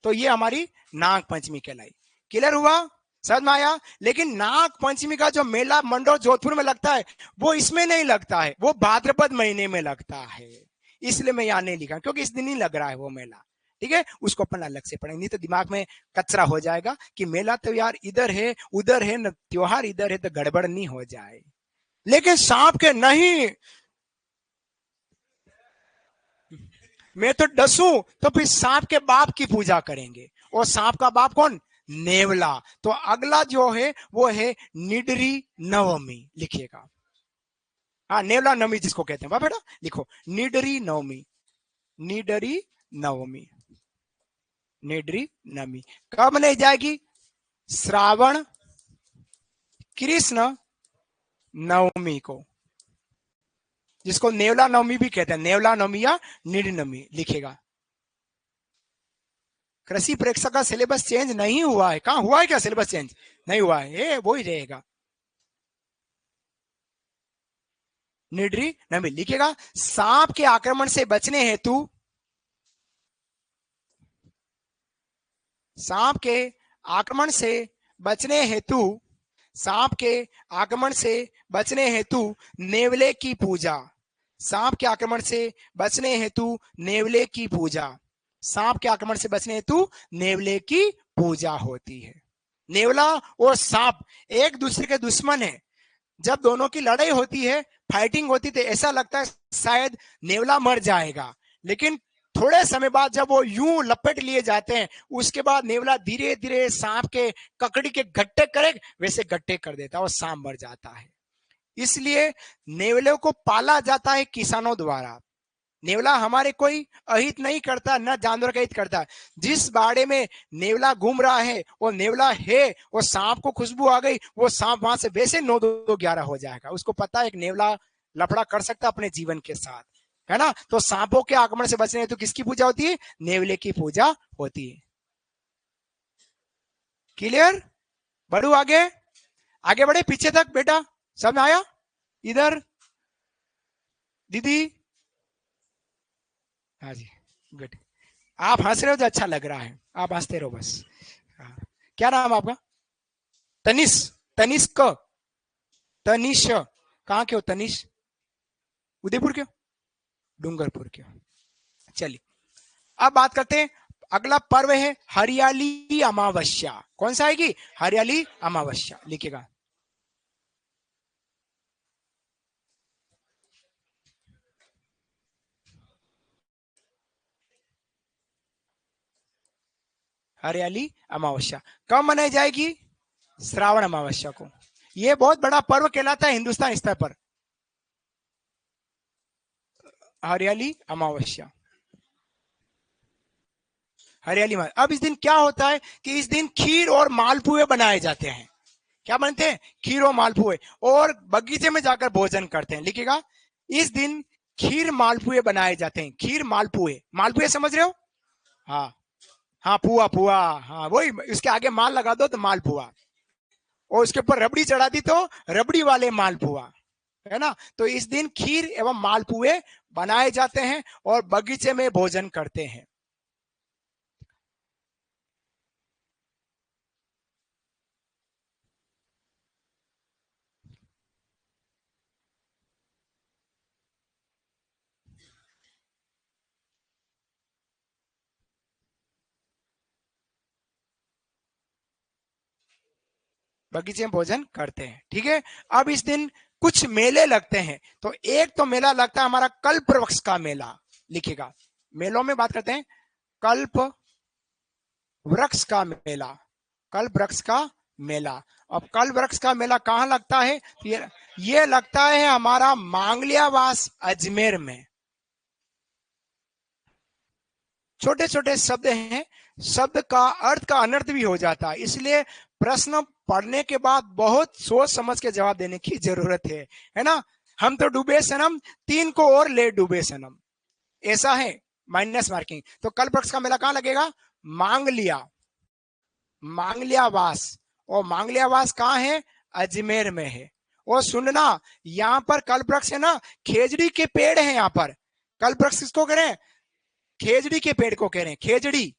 तो ये हमारी नाग पंचमी कहलाई। क्लियर हुआ, समझ में आया। लेकिन नाग पंचमी का जो मेला मंडोर जोधपुर में लगता है वो इसमें नहीं लगता है, वो भाद्रपद महीने में लगता है, इसलिए मैं यहाँ नहीं लिखा, क्योंकि इस दिन ही लग रहा है वो मेला। ठीक है, उसको अपन अलग से पढ़ेंगे, नहीं तो दिमाग में कचरा हो जाएगा कि मेला तो यार इधर है उधर है न, त्योहार इधर है, तो गड़बड़ नहीं हो जाए। लेकिन सांप के नहीं, मैं तो डसू, तो फिर सांप के बाप की पूजा करेंगे, और सांप का बाप कौन, नेवला। तो अगला जो है वो है निडरी नवमी, लिखिएगा। हाँ, नेवला नवमी जिसको कहते हैं, बेटा लिखो, निडरी नवमी, निडरी नवमी, निडरी नवमी कब मनाई जाएगी, श्रावण कृष्ण नवमी को, जिसको नेवला नवमी भी कहते हैं, नेवला नवमी या निडरी नवमी, लिखेगा। कृषि परीक्षा का सिलेबस चेंज नहीं हुआ है, कहां हुआ है क्या सिलेबस चेंज, नहीं हुआ है, वो ही रहेगा। निडरी नमी, लिखेगा, सांप के आक्रमण से बचने हेतु, सांप के आक्रमण से बचने हेतु, सांप के आक्रमण से बचने हेतु नेवले की पूजा, सांप के आक्रमण से बचने हेतु नेवले की पूजा, सांप के आक्रमण से बचने हेतु नेवले की पूजा होती है। नेवला और सांप एक दूसरे के दुश्मन है, जब दोनों की लड़ाई होती है, फाइटिंग होती, तो ऐसा लगता है शायद नेवला मर जाएगा, लेकिन थोड़े समय बाद जब वो यूं लपेट लिए जाते हैं, उसके बाद नेवला धीरे धीरे सांप के ककड़ी के गट्टे करे, वैसे गट्टे कर देता है और सांप मर जाता है। इसलिए नेवले को पाला जाता है किसानों द्वारा। नेवला हमारे कोई अहित नहीं करता, न जानवर का हित करता। जिस बाड़े में नेवला घूम रहा है वो नेवला है, वो सांप को खुशबू आ गई, वो सांप वहां से वैसे 9-2-11 हो जाएगा, उसको पता है एक नेवला लफड़ा कर सकता अपने जीवन के साथ, है ना। तो सांपों के आक्रमण से बचने तो किसकी पूजा होती है, नेवले की पूजा होती है। क्लियर, बढ़ू आगे, आगे बढ़े पीछे तक बेटा, समझ आया। इधर दीदी, हाँ जी, गुड, आप हंस रहे हो तो अच्छा लग रहा है, आप हंसते रहो बस। हाँ। क्या नाम आपका, तनिष, तनिष्क, तनिष, कहाँ के हो तनिष, उदयपुर के हो, डूंगरपुर के हो, चलिए अब बात करते हैं। अगला पर्व है हरियाली अमावस्या, कौन सा आएगी, हरियाली अमावस्या, लिखिएगा। हरियाली अमावस्या कब मनाई जाएगी, श्रावण अमावस्या को। यह बहुत बड़ा पर्व कहलाता है हिंदुस्तान स्तर पर, हरियाली अमावस्या, हरियाली। अब इस दिन क्या होता है कि इस दिन खीर और मालपुए बनाए जाते हैं, क्या बनते हैं, खीर और मालपुए, और बगीचे में जाकर भोजन करते हैं, लिखिएगा। इस दिन खीर मालपुए बनाए जाते हैं, खीर मालपुए, मालपुए समझ रहे हो, हाँ, हाँ पुआ पुआ, हाँ वही, उसके आगे माल लगा दो तो मालपुआ, और उसके ऊपर रबड़ी चढ़ा दी तो रबड़ी वाले मालपुआ, है ना। तो इस दिन खीर एवं मालपुए बनाए जाते हैं और बगीचे में भोजन करते हैं। बगीचे में भोजन करते हैं, ठीक है। अब इस दिन कुछ मेले लगते हैं। तो एक तो मेला लगता है हमारा कल्प वृक्ष का मेला, लिखेगा। मेलों में बात करते हैं कल्प वृक्ष का मेला, कल्प वृक्ष का मेला। अब कल्प वृक्ष का मेला कहाँ लगता है? ये लगता है हमारा मांगलियावास अजमेर में। छोटे छोटे शब्द हैं, शब्द का अर्थ का अनर्थ भी हो जाता है, इसलिए प्रश्न पढ़ने के बाद बहुत सोच समझ के जवाब देने की जरूरत है ना। हम तो डूबे सनम, तीन को और ले डूबे सनम, ऐसा है माइनस मार्किंग। तो कल्प वृक्ष का मेला कहाँ लगेगा? मांगलिया, मांगलियावास। और मांगलियावास कहाँ है? अजमेर में है। और सुनना, यहाँ पर कल्प वृक्ष है ना, खेजड़ी के पेड़ है यहाँ पर। कल्प वृक्ष किसको कह रहे हैं? खेजड़ी के पेड़ को कह रहे हैं, खेजड़ी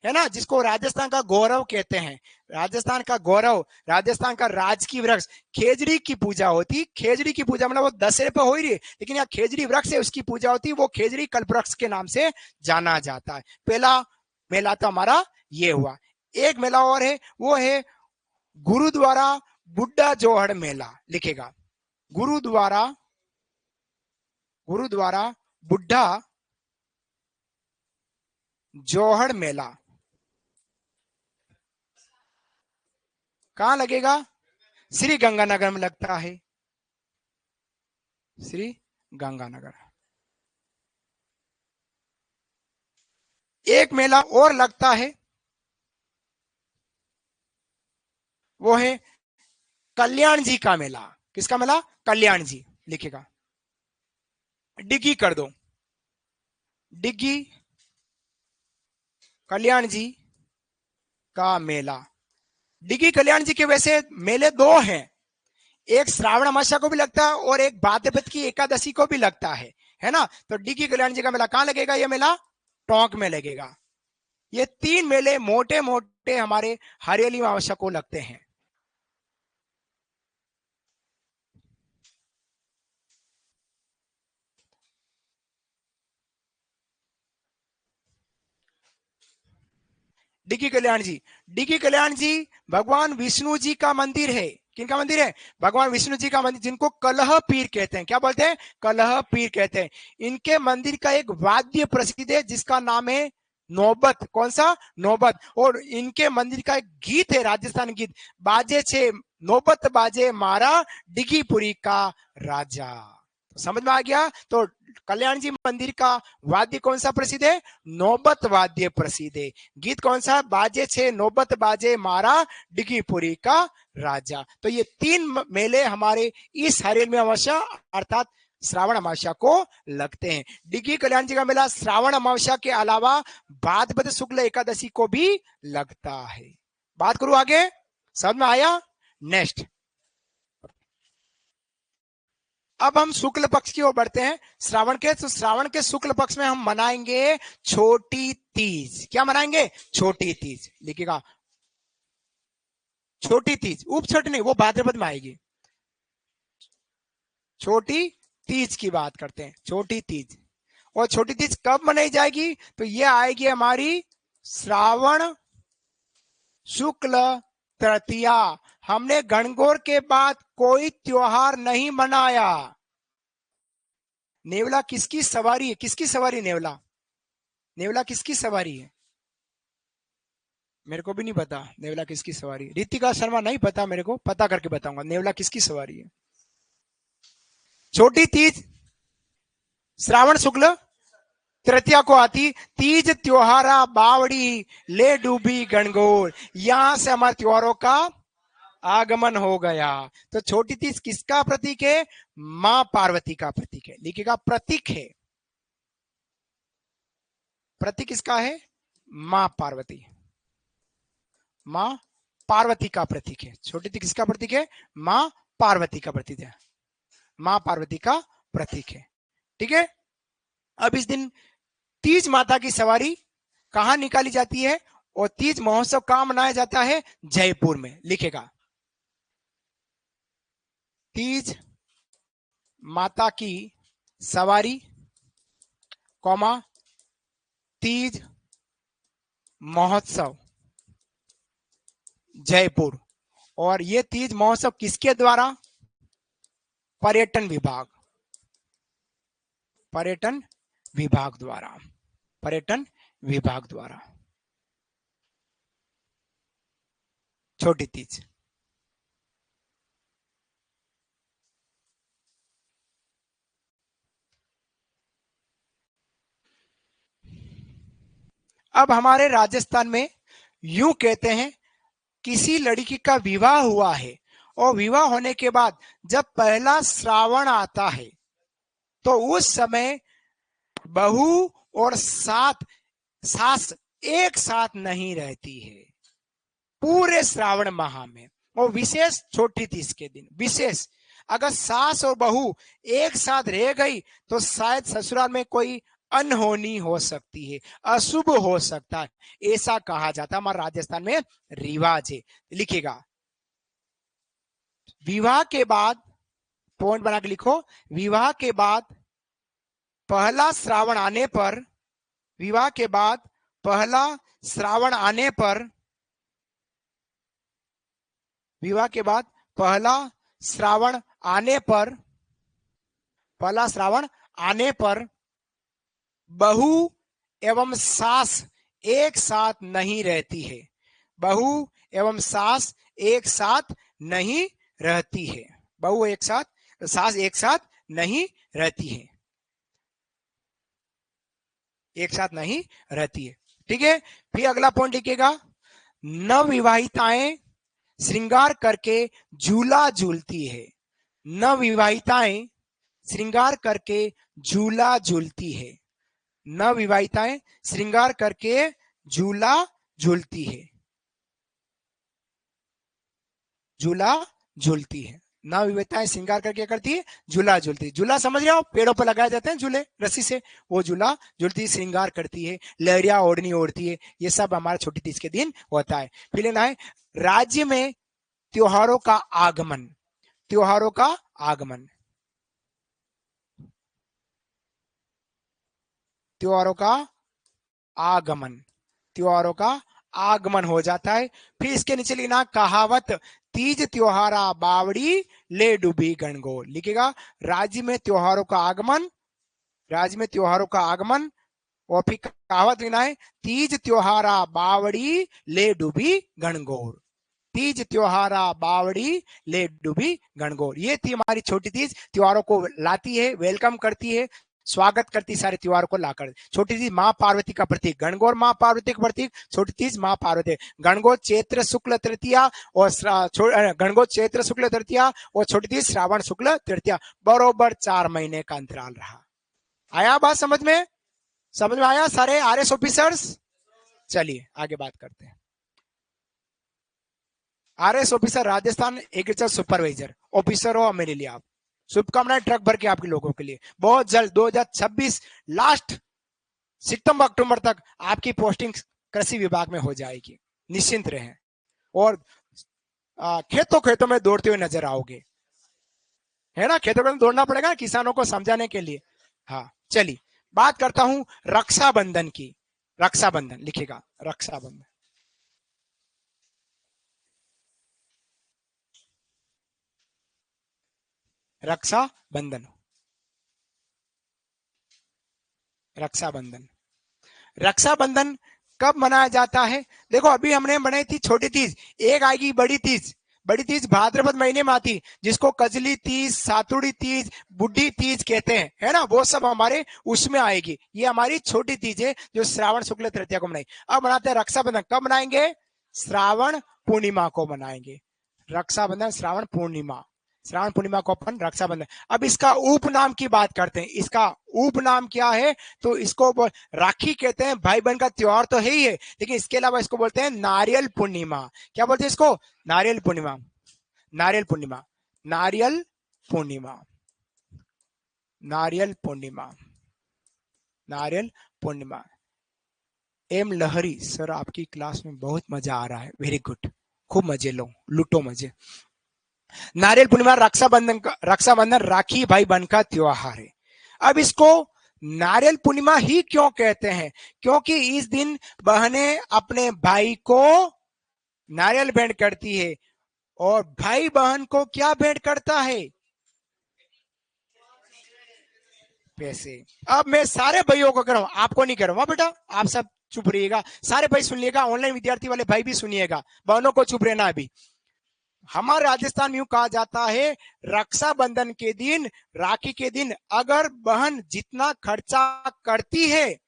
है ना, जिसको राजस्थान का गौरव कहते हैं। राजस्थान का गौरव, राजस्थान का राजकीय वृक्ष, खेजड़ी की पूजा होती। खेजड़ी की पूजा मतलब वो दशहरे पे हो ही रही, लेकिन यहाँ खेजड़ी वृक्ष है, उसकी पूजा होती, वो खेजड़ी कल्प वृक्ष के नाम से जाना जाता है। पहला मेला तो हमारा ये हुआ। एक मेला और है, वो है गुरुद्वारा बुड्ढा जोहड़ मेला, लिखेगा। गुरुद्वारा, गुरुद्वारा बुड्ढा जोहड़ मेला कहां लगेगा? श्री गंगानगर में लगता है, श्री गंगानगर। एक मेला और लगता है, वो है कल्याण जी का मेला। किसका मेला? कल्याण जी, लिखेगा। डिग्गी कर दो, डिग्गी कल्याण जी का मेला। डिग्गी कल्याण जी के वैसे मेले दो हैं, एक श्रावण अमावस्या को भी लगता है और एक भाद्रपद की एकादशी को भी लगता है ना। तो डिग्गी कल्याण जी का मेला कहां लगेगा? ये मेला टोंक में लगेगा। ये तीन मेले मोटे मोटे हमारे हरियाली अमावस्या को लगते हैं। डिग्गी कल्याण जी, डिग्गी कल्याण जी भगवान विष्णु जी का मंदिर है। किनका मंदिर है? भगवान विष्णु जी का मंदिर, जिनको कलह पीर कहते हैं। क्या बोलते हैं? कलह पीर कहते हैं। इनके मंदिर का एक वाद्य प्रसिद्ध है जिसका नाम है नौबत। कौन सा? नौबत। और इनके मंदिर का एक गीत है, राजस्थान गीत, बाजे छे नौबत बाजे मारा डिग्गीपुरी का राजा। तो समझ में आ गया? तो कल्याण जी मंदिर का वाद्य कौन सा प्रसिद्ध है? नौबत वाद्य प्रसिद्ध है। गीत कौन सा? बाजे छे नौबत बाजे मारा डिग्गीपुरी का राजा। तो ये तीन मेले हमारे इस हरेल में अमावस्या अर्थात श्रावण अमावस्या को लगते हैं। डिग्गी कल्याण जी का मेला श्रावण अमावस्या के अलावा भाद्रपद शुक्ल एकादशी को भी लगता है। बात करूं आगे, समझ में आया? नेक्स्ट, अब हम शुक्ल पक्ष की ओर बढ़ते हैं। श्रावण के, तो श्रावण के शुक्ल पक्ष में हम मनाएंगे छोटी तीज। क्या मनाएंगे? छोटी तीज, लिखिएगा। छोटी तीज, उप छठ नहीं, वो भाद्रपद में आएगी। छोटी तीज की बात करते हैं, छोटी तीज। और छोटी तीज कब मनाई जाएगी? तो ये आएगी हमारी श्रावण शुक्ल तृतीया। हमने गणगौर के बाद कोई त्योहार नहीं मनाया। नेवला किसकी सवारी है? किसकी सवारी? नेवला, नेवला किसकी सवारी है? मेरे को भी नहीं पता नेवला किसकी सवारी है। रितिका शर्मा नहीं पता, मेरे को पता करके बताऊंगा नेवला किसकी सवारी है। छोटी तीज श्रावण शुक्ल तृतीया को आती। तीज त्योहारा बावड़ी ले डूबी गणगौर, यहां से हमारे त्योहारों का आगमन हो गया। तो छोटी तीज किसका प्रतीक है? मां पार्वती का प्रतीक है, लिखिएगा। प्रतीक है, प्रतीक किसका है? मां पार्वती, मां पार्वती का प्रतीक है। छोटी तीज किसका प्रतीक है? मां पार्वती का प्रतीक है, मां पार्वती का प्रतीक है। ठीक है। अब इस दिन तीज माता की सवारी कहां निकाली जाती है और तीज महोत्सव कहां मनाया जाता है? जयपुर में, लिखेगा। तीज माता की सवारी कौमा तीज महोत्सव जयपुर। और ये तीज महोत्सव किसके द्वारा पर्यटन विभाग, पर्यटन विभाग द्वारा, पर्यटन विभाग द्वारा। छोटी तीज, अब हमारे राजस्थान में यूं कहते हैं, किसी लड़की का विवाह हुआ है और विवाह होने के बाद जब पहला श्रावण आता है तो उस समय बहू और सास एक साथ नहीं रहती है पूरे श्रावण माह में। और विशेष छोटी तीज के दिन विशेष, अगर सास और बहू एक साथ रह गई तो शायद ससुराल में कोई अनहोनी हो सकती है, अशुभ हो सकता है, ऐसा कहा जाता है। हमारे राजस्थान में रिवाज है। लिखिएगा, विवाह के बाद, पॉइंट बना के लिखो, विवाह के बाद पहला श्रावण आने पर, विवाह के बाद पहला श्रावण आने पर, विवाह के बाद पहला श्रावण आने पर, पहला श्रावण आने पर बहू एवं सास एक साथ नहीं रहती है, बहू एवं सास एक साथ नहीं रहती है, बहू एक साथ, सास एक साथ नहीं रहती है, एक साथ नहीं रहती है। ठीक है, फिर अगला पॉइंट लिखिएगा, नवविवाहिताएं श्रृंगार करके झूला झूलती है, नवविवाहिताएं श्रृंगार करके झूला झूलती है, नवविवाहिताएं श्रृंगार करके झूला झूलती है, झूला झूलती है, नवविवाहिताएं श्रृंगार करके करती है, झूला झूलती है। झूला समझ रहे हो, पेड़ों पर लगाए जाते हैं झूले रस्सी से, वो झूला झूलती, श्रृंगार करती है, लहरिया ओढ़नी ओढ़ती है, ये सब हमारे छोटी तीज के दिन होता है। फिर लेना है, राज्य में त्योहारों का आगमन, त्योहारों का आगमन, त्योहारों का आगमन, त्योहारों का आगमन हो जाता है। फिर इसके नीचे लिखना, कहावत, तीज त्योहारा बावड़ी ले डूबी गणगौर। लिखेगा, राज्य में त्योहारों का आगमन, राज्य में त्योहारों का आगमन, और फिर कहावत लिखना है, तीज त्योहारा बावड़ी ले डूबी गणगौर, तीज त्योहारा बावड़ी ले डूबी गणगौर। ये थी हमारी छोटी तीज, त्योहारों को लाती है, वेलकम करती है, स्वागत करती सारे त्योहारों को लाकर। छोटी तीज माँ पार्वती का प्रतीक, गणगौर माँ पार्वती का प्रतीक, छोटी तीज माँ पार्वती। गणगौर चैत्र शुक्ल तृतीया और गणगौर चैत्र शुक्ल तृतीया और छोटी तीज श्रावण शुक्ल तृतीया, बरोबर 4 महीने का अंतराल रहा। आया बात समझ में? समझ में आया सारे आरएस ऑफिसर्स? चलिए आगे बात करते हैं। RS officer, Rajasthan agriculture supervisor officer हो मेरे लिए आप, शुभकामनाएं ट्रक भर के आपके लोगों के लिए। बहुत जल्द 2026 लास्ट सितंबर अक्टूबर तक आपकी पोस्टिंग कृषि विभाग में हो जाएगी, निश्चिंत रहें। और खेतों खेतों में दौड़ते हुए नजर आओगे, है ना, खेतों में दौड़ना पड़ेगा किसानों को समझाने के लिए। हाँ चलिए बात करता हूं रक्षाबंधन की। रक्षाबंधन लिखेगा, रक्षाबंधन, रक्षाबंधन, रक्षाबंधन, रक्षाबंधन कब मनाया जाता है? देखो अभी हमने बनाई थी छोटी तीज, एक आएगी बड़ी तीज। बड़ी तीज भाद्रपद महीने में आती, जिसको कजली तीज, सातुड़ी तीज, बुढ़ी तीज कहते हैं, है ना, वो सब हमारे उसमें आएगी। ये हमारी छोटी तीज है जो श्रावण शुक्ल तृतीया को मनाई। अब मनाते हैं रक्षाबंधन, कब मनाएंगे? श्रावण पूर्णिमा को मनाएंगे, रक्षाबंधन श्रावण पूर्णिमा, श्रावण पूर्णिमा को अपन रक्षाबंधन। अब इसका उपनाम की बात करते हैं, इसका उपनाम क्या है? तो इसको राखी कहते हैं, भाई बहन का त्योहार तो है ही है, लेकिन इसके अलावा इसको बोलते हैं नारियल पूर्णिमा। क्या बोलते हैं इसको? नारियल पूर्णिमा, नारियल पूर्णिमा, नारियल पूर्णिमा, नारियल पूर्णिमा, नारियल पूर्णिमा। एम लहरी सर, आपकी क्लास में बहुत मजा आ रहा है, वेरी गुड, खूब मजे लो, लूटो मजे। नारियल पूर्णिमा रक्षाबंधन का, रक्षाबंधन राखी भाई बहन का त्योहार है। अब इसको नारियल पूर्णिमा ही क्यों कहते हैं? क्योंकि इस दिन बहनें अपने भाई को नारियल भेंट करती है, और भाई बहन को क्या भेंट करता है? पैसे। अब मैं सारे भाइयों को कह रहा हूं, आपको नहीं कह रहा हूं बेटा, आप सब चुप रहिएगा, सारे भाई सुन लिएगा, ऑनलाइन विद्यार्थी वाले भाई भी सुनिएगा, बहनों को चुप रहना। अभी हमारे राजस्थान में यूं कहा जाता है, रक्षाबंधन के दिन, राखी के दिन अगर बहन जितना खर्चा करती है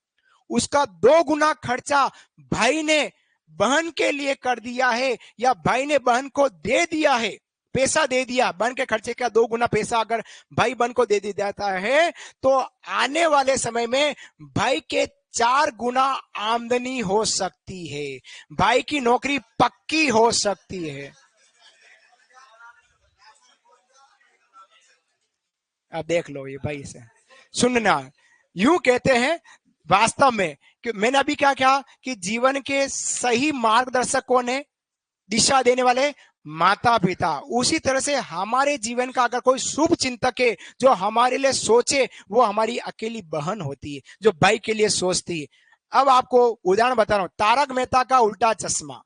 उसका 2 गुना खर्चा भाई ने बहन के लिए कर दिया है, या भाई ने बहन को दे दिया है, पैसा दे दिया, बहन के खर्चे का 2 गुना पैसा अगर भाई बहन को दे देता है, तो आने वाले समय में भाई के 4 गुना आमदनी हो सकती है, भाई की नौकरी पक्की हो सकती है। अब देख लो ये भाई से सुनना, यूं कहते हैं वास्तव में कि मैंने अभी क्या कहा कि जीवन के सही मार्गदर्शक कौन है, दिशा देने वाले माता पिता। उसी तरह से हमारे जीवन का अगर कोई शुभ चिंतक है जो हमारे लिए सोचे, वो हमारी अकेली बहन होती है जो भाई के लिए सोचती है। अब आपको उदाहरण बता रहा हूं, तारक मेहता का उल्टा चश्मा।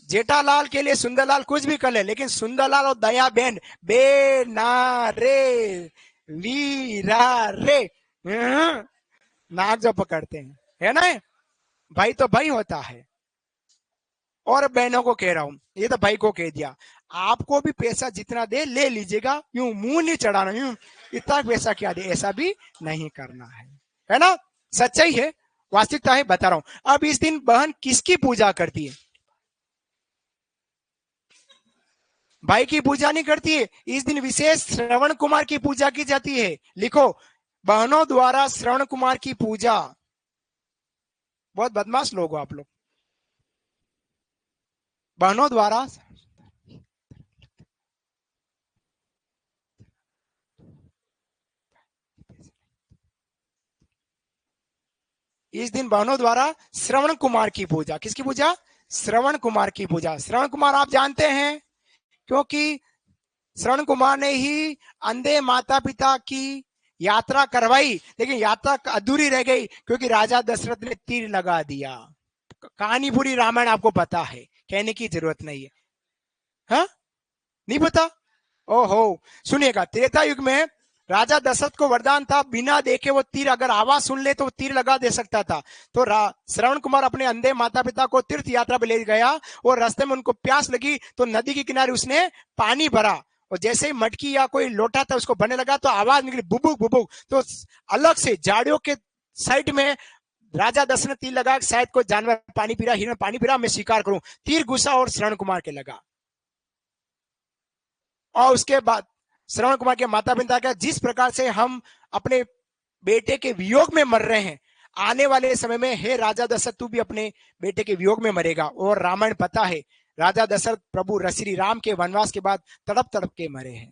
जेठालाल के लिए सुंदरलाल कुछ भी कर ले, लेकिन सुंदरलाल और दया बहन बे ना रे वीरा रे नाक जो पकड़ते हैं, है ना, भाई तो भाई होता है। और बहनों को कह रहा हूं, ये तो भाई को कह दिया, आपको भी पैसा जितना दे ले लीजिएगा, यूं मुंह नहीं चढ़ाना, यूं इतना पैसा क्या दे, ऐसा भी नहीं करना है ना, सच्चाई है, वास्तविकता है, बता रहा हूं। अब इस दिन बहन किसकी पूजा करती है? भाई की पूजा नहीं करती है, इस दिन विशेष श्रवण कुमार की पूजा की जाती है। लिखो, बहनों द्वारा श्रवण कुमार की पूजा। बहुत बदमाश लोग हो आप लोग। बहनों द्वारा इस दिन बहनों द्वारा श्रवण कुमार की पूजा। किसकी पूजा? श्रवण कुमार की पूजा। श्रवण कुमार आप जानते हैं, क्योंकि श्रवण कुमार ने ही अंधे माता पिता की यात्रा करवाई, लेकिन यात्रा अधूरी रह गई क्योंकि राजा दशरथ ने तीर लगा दिया। कहानी पूरी रामायण आपको पता है, कहने की जरूरत नहीं है। हाँ, नहीं पता? ओहो, सुनिएगा, त्रेता युग में राजा दशरथ को वरदान था, बिना देखे वो तीर, अगर आवाज सुन ले तो वो तीर लगा दे सकता था। तो श्रवण कुमार अपने अंधे माता पिता को तीर्थ यात्रा पे ले गया, और रास्ते में उनको प्यास लगी तो नदी के किनारे उसने पानी भरा, और जैसे ही मटकी या कोई लोटा था उसको भरने लगा तो आवाज निकली, बुबुक बुबुक। तो अलग से झाड़ियों के साइड में राजा दशरथ ने तीर लगा, शायद कोई जानवर पानी पी रहा, हिरण पानी पी रहा, मैं शिकार करूं। तीर घुसा और श्रवण कुमार के लगा। और उसके बाद श्रवण कुमार के माता पिता का, जिस प्रकार से हम अपने बेटे के वियोग में मर रहे हैं, आने वाले समय में हे राजा दशरथ तू भी अपने बेटे के वियोग में मरेगा। और रामायण पता है, राजा दशरथ प्रभु श्री राम के वनवास के बाद तड़प तड़प के मरे हैं,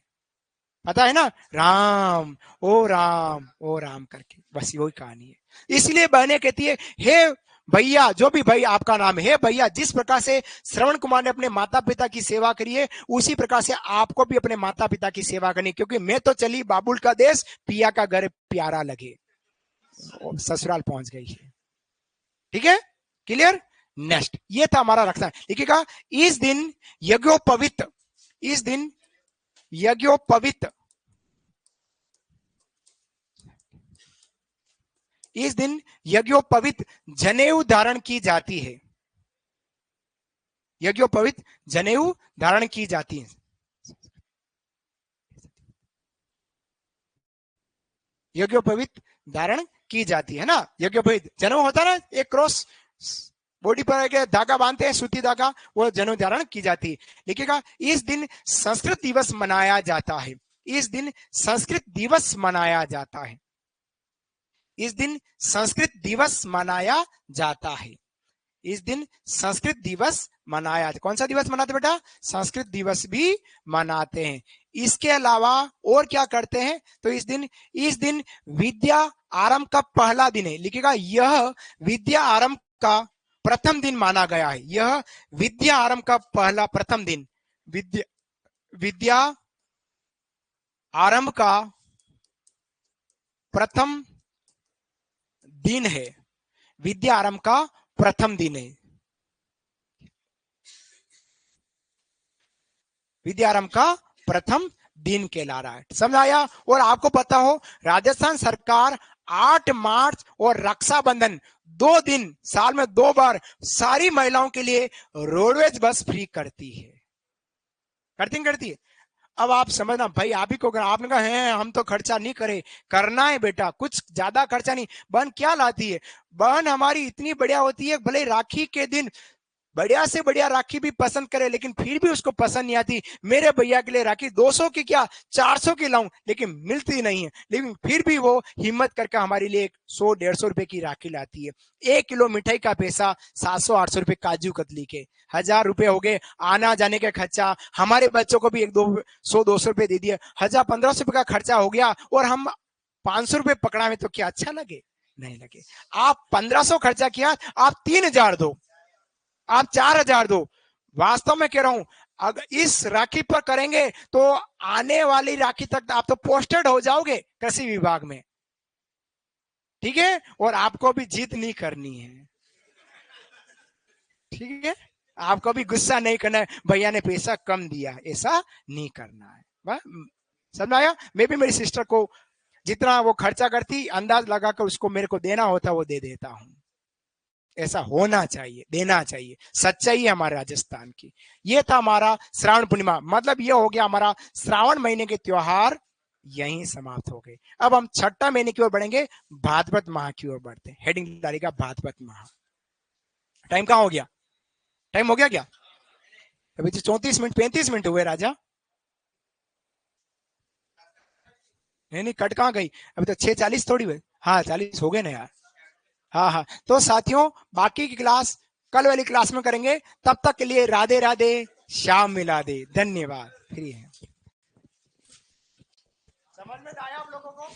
पता है ना, राम ओ राम ओ राम करके, बस वही कहानी है। इसलिए बहनें कहती है, हे भैया, जो भी भाई आपका नाम है भैया, जिस प्रकार से श्रवण कुमार ने अपने माता पिता की सेवा करी है, उसी प्रकार से आपको भी अपने माता पिता की सेवा करनी, क्योंकि मैं तो चली बाबुल का देश, पिया का घर प्यारा लगे, ससुराल पहुंच गई है। ठीक है, क्लियर? नेक्स्ट, ये था हमारा रक्षा। लिखिएगा, इस दिन यज्ञोपवीत, इस दिन यज्ञोपवीत, इस दिन यज्ञोपवीत जनेऊ धारण की जाती है। यज्ञोपवीत जनेऊ धारण की जाती है। यज्ञोपवीत धारण की जाती है ना, यज्ञोपवीत जनेऊ होता है ना, एक क्रॉस बॉडी पर एक धागा बांधते हैं, सूती धागा, वो जनेऊ धारण की जाती है। लिखिएगा, इस दिन संस्कृत दिवस मनाया जाता है। इस दिन संस्कृत दिवस मनाया जाता है। इस दिन संस्कृत दिवस मनाया जाता है। इस दिन संस्कृत दिवस मनाया, कौन सा दिवस मनाते बेटा? संस्कृत दिवस भी मनाते हैं। इसके अलावा और क्या करते हैं? तो इस दिन विद्या आरंभ का पहला दिन है। लिखिएगा, यह विद्या आरंभ का प्रथम दिन माना गया है। यह विद्या आरंभ का पहला प्रथम दिन, विद्या आरंभ का प्रथम दिन है। विद्या आरंभ का प्रथम दिन है। विद्या आरंभ का प्रथम दिन कहला रहा है, समझ आया। और आपको पता हो राजस्थान सरकार 8 मार्च और रक्षाबंधन 2 दिन साल में 2 बार सारी महिलाओं के लिए रोडवेज बस फ्री करती है, करती है। अब आप समझना भाई, आप ही को आपने कहा है हम तो खर्चा नहीं करे, करना है बेटा, कुछ ज्यादा खर्चा नहीं। बहन क्या लाती है, बहन हमारी इतनी बढ़िया होती है, भले राखी के दिन बढ़िया से बढ़िया राखी भी पसंद करे, लेकिन फिर भी उसको पसंद नहीं आती। मेरे भैया के लिए राखी 200 की क्या 400 की लाऊं, लेकिन मिलती नहीं है, लेकिन फिर भी वो हिम्मत करके हमारे लिए 100-150 रुपए की राखी लाती है। 1 किलो मिठाई का पैसा 700-800 रुपए काजू कतली के, 1000 रुपए हो गए आना जाने का खर्चा, हमारे बच्चों को भी 100-200 रुपए दे दिए, 1000-1500 रुपए का खर्चा हो गया, और हम 500 रुपए पकड़ा में तो क्या अच्छा लगे, नहीं लगे। आप 1500 खर्चा किया, आप 3000 दो, आप 4000 दो। वास्तव में कह रहा हूं, अगर इस राखी पर करेंगे तो आने वाली राखी तक आप तो पोस्टेड हो जाओगे कृषि विभाग में, ठीक है। और आपको भी जीत नहीं करनी है, ठीक है। आपको भी गुस्सा नहीं करना है भैया ने पैसा कम दिया, ऐसा नहीं करना है। समझ आया। मैं भी मेरी सिस्टर को जितना वो खर्चा करती अंदाज लगाकर उसको मेरे को देना होता वो दे देता हूं। ऐसा होना चाहिए, देना चाहिए, सच्चाई है हमारे राजस्थान की। ये था हमारा श्रावण पूर्णिमा, मतलब ये हो गया हमारा श्रावण महीने के त्योहार यहीं समाप्त हो गए। अब हम छठा महीने की ओर बढ़ेंगे, भाद्रपद माह की ओर बढ़ते हैं। हेडिंग डालेगा भाद्रपद माह। टाइम कहाँ हो गया, टाइम हो गया क्या, अभी तो 34 मिनट 35 मिनट हुए राजा। नहीं नहीं, कट कहाँ गई, अभी तो 6:40 थोड़ी हुए, हाँ 40 हो गए ना यार। हाँ हाँ, तो साथियों बाकी की क्लास कल वाली क्लास में करेंगे, तब तक के लिए राधे राधे, शाम मिला दे, धन्यवाद। फ्री है, समझ में आया आप लोगों को।